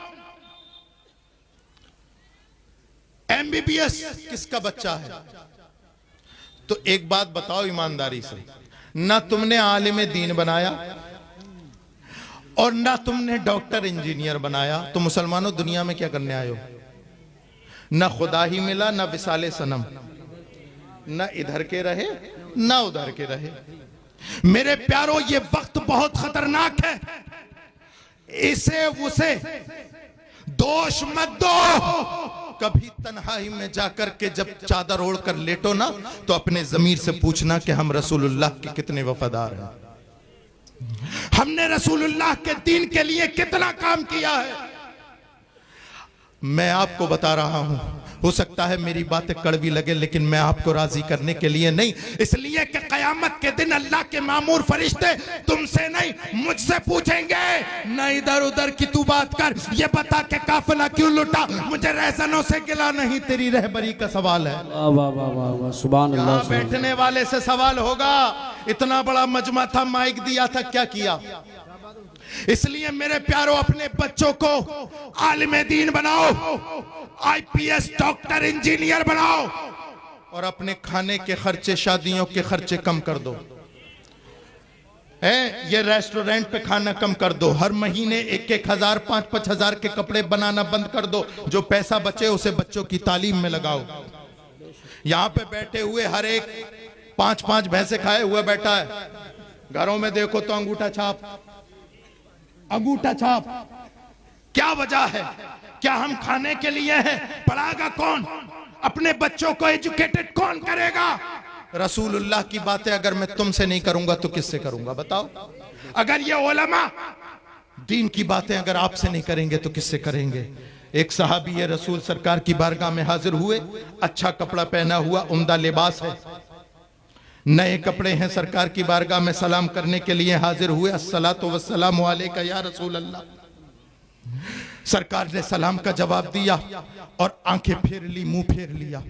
Speaker 1: एमबीबीएस किसका बच्चा है? तो एक बात बताओ ईमानदारी से, ना तुमने आलिम दीन बनाया और ना तुमने डॉक्टर इंजीनियर बनाया, तो मुसलमानों दुनिया में क्या करने आए हो? ना खुदा ही मिला, ना विसाले सनम, ना इधर के रहे ना उधर के रहे। मेरे प्यारों, ये वक्त बहुत खतरनाक है, इसे उसे दोष मत दो। कभी तन्हाई में जाकर के जब चादर ओढ़ कर लेटो ना, तो अपने ज़मीर से पूछना कि हम रसूलुल्लाह के कितने वफादार हैं, हमने रसूलुल्लाह के दीन के लिए कितना काम किया है। मैं आपको बता रहा हूं, हो सकता है मेरी बातें कड़वी लगे, लेकिन मैं आपको राजी करने के लिए नहीं, इसलिए कि कयामत के दिन अल्लाह के मामूर फरिश्ते तुमसे नहीं मुझसे पूछेंगे, न इधर उधर की तू बात कर, ये बता के काफिला क्यों लुटा, मुझे रहसनों से गिला नहीं, तेरी रहबरी का सवाल है।
Speaker 2: सुभान अल्लाह।
Speaker 1: बैठने वाले से सवाल होगा। इतना बड़ा मजमा था, माइक दिया था, क्या किया? इसलिए मेरे प्यारों, अपने बच्चों को आलिम दीन बनाओ, आईपीएस डॉक्टर इंजीनियर बनाओ और अपने खाने के खर्चे, शादियों के खर्चे कम कर दो। ये रेस्टोरेंट पे खाना कम कर दो। हर महीने 1-1 हजार 5-5 हजार के कपड़े बनाना बंद कर दो। जो पैसा बचे उसे बच्चों की तालीम में लगाओ। यहां पे बैठे हुए हर एक 5-5 भैंसे खाए हुए बैठा है। घरों में देखो तो अंगूठा छाप, अंगूठा छाप। क्या वजह है? क्या हम खाने के लिए हैं? पढ़ाएगा कौन? अपने बच्चों को एजुकेटेड कौन करेगा? रसूलुल्लाह की बातें अगर मैं तुमसे नहीं करूंगा तो किससे करूंगा? बताओ। अगर ये उलमा दीन की बातें अगर आपसे नहीं करेंगे तो किससे करेंगे? एक सहाबी ये रसूल सरकार की बारगाह में हाजिर हुए, अच्छा कपड़ा पहना हुआ, उम्दा लिबास है, नए कपड़े हैं, सरकार की बारगाह में सलाम करने के लिए हाजिर हुए। अस्सलातु वस्सलामु अलैका या रसूल अल्लाह। सरकार ने सलाम का जवाब दिया और आंखें फेर ली, मुंह फेर लिया।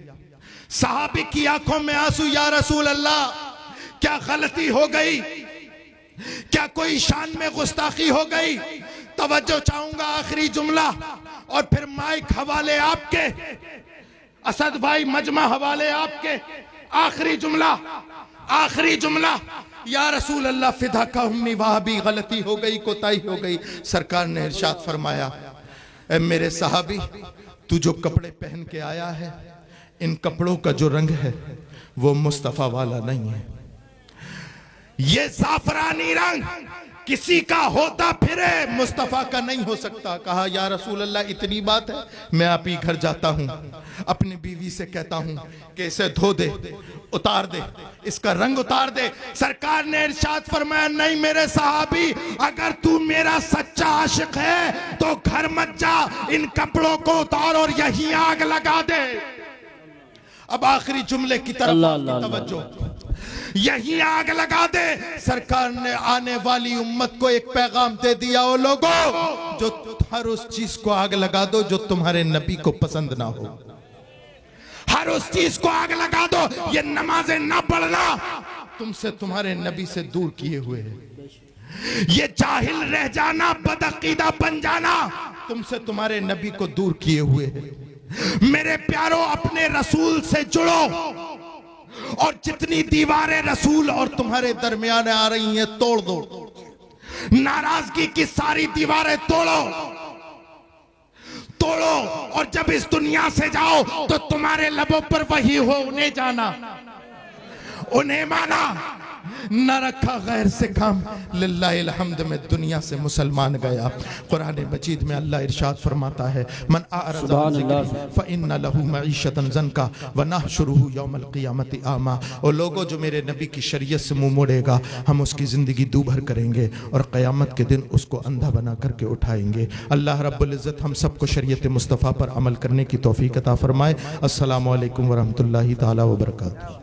Speaker 1: सहाबी की आंखों में आंसू, या रसूल अल्लाह क्या गलती हो गई, क्या कोई शान में गुस्ताखी हो गई? तवज्जो चाहूंगा, आखिरी जुमला और फिर माइक हवाले आपके, असद भाई मजमा हवाले आपके। आखिरी जुमला, आखिरी जुमला, या रसूल अल्लाह फिदा का उम्मी, वहां भी गलती हो गई, कोताही हो गई। सरकार ने इरशाद फरमाया, ए मेरे सहाबी, तू जो कपड़े पहन के आया है, इन कपड़ों का जो रंग है वो मुस्तफा वाला नहीं है। ये जाफरानी रंग किसी का होता फिरे, मुस्तफा का नहीं हो सकता। कहा, या रसूल अल्लाह इतनी बात है? मैं आप ही घर जाता हूं, अपनी बीवी से कहता हूं कि इसे धो दे, उतार दे, इसका रंग उतार दे। सरकार ने इरशाद फरमाया, नहीं मेरे सहाबी, अगर तू मेरा सच्चा आशिक है तो घर मत जा, इन कपड़ों को उतार और यहीं आग लगा दे। अब आखिरी जुमले की तरफ तवज्जो, यही आग लगा दे। सरकार ने आने वाली उम्मत को एक पैगाम दे दिया, ओ लोगों, जो हर उस चीज को आग लगा दो जो तुम्हारे नबी को पसंद ना हो। हर उस चीज को आग लगा दो, ये नमाजें ना पढ़ना तुमसे तुम्हारे नबी से दूर किए हुए है। ये जाहिल रह जाना, बदअकीदा बन जाना तुमसे तुम्हारे नबी को दूर किए हुए है। मेरे प्यारो, अपने रसूल से जुड़ो और जितनी दीवारें रसूल और तुम्हारे दरमियान आ रही हैं तोड़ दो। नाराजगी की सारी दीवारें तोड़ो, तोड़ो, और जब इस दुनिया से जाओ तो तुम्हारे लबों पर वही हो, उन्हें जाना, उन्हें माना, न रखा गैर से काम। लिल्लाहिल हम्द में दुनिया से मुसलमान गया। कुरान मजीद में अल्लाह इरशाद फरमाता है, मन आरज़ा अन ज़िक्री फ़इन्न लहू मईशतन ज़नका व नहशुरुहु यौमल क़ियामति आमा। और लोगों, जो मेरे नबी की शरीयत से मुंह मोड़ेगा, हम उसकी ज़िंदगी दूभर करेंगे और क़यामत के दिन उसको अंधा बना करके उठाएंगे। अल्लाह रब्बुल इज़्ज़त हम सबको शरीयत मुस्तफ़ा पर अमल करने की तौफ़ीक़ अता फ़रमाए। अस्सलामु अलैकुम व रहमतुल्लाहि तआला व बरकातुहू।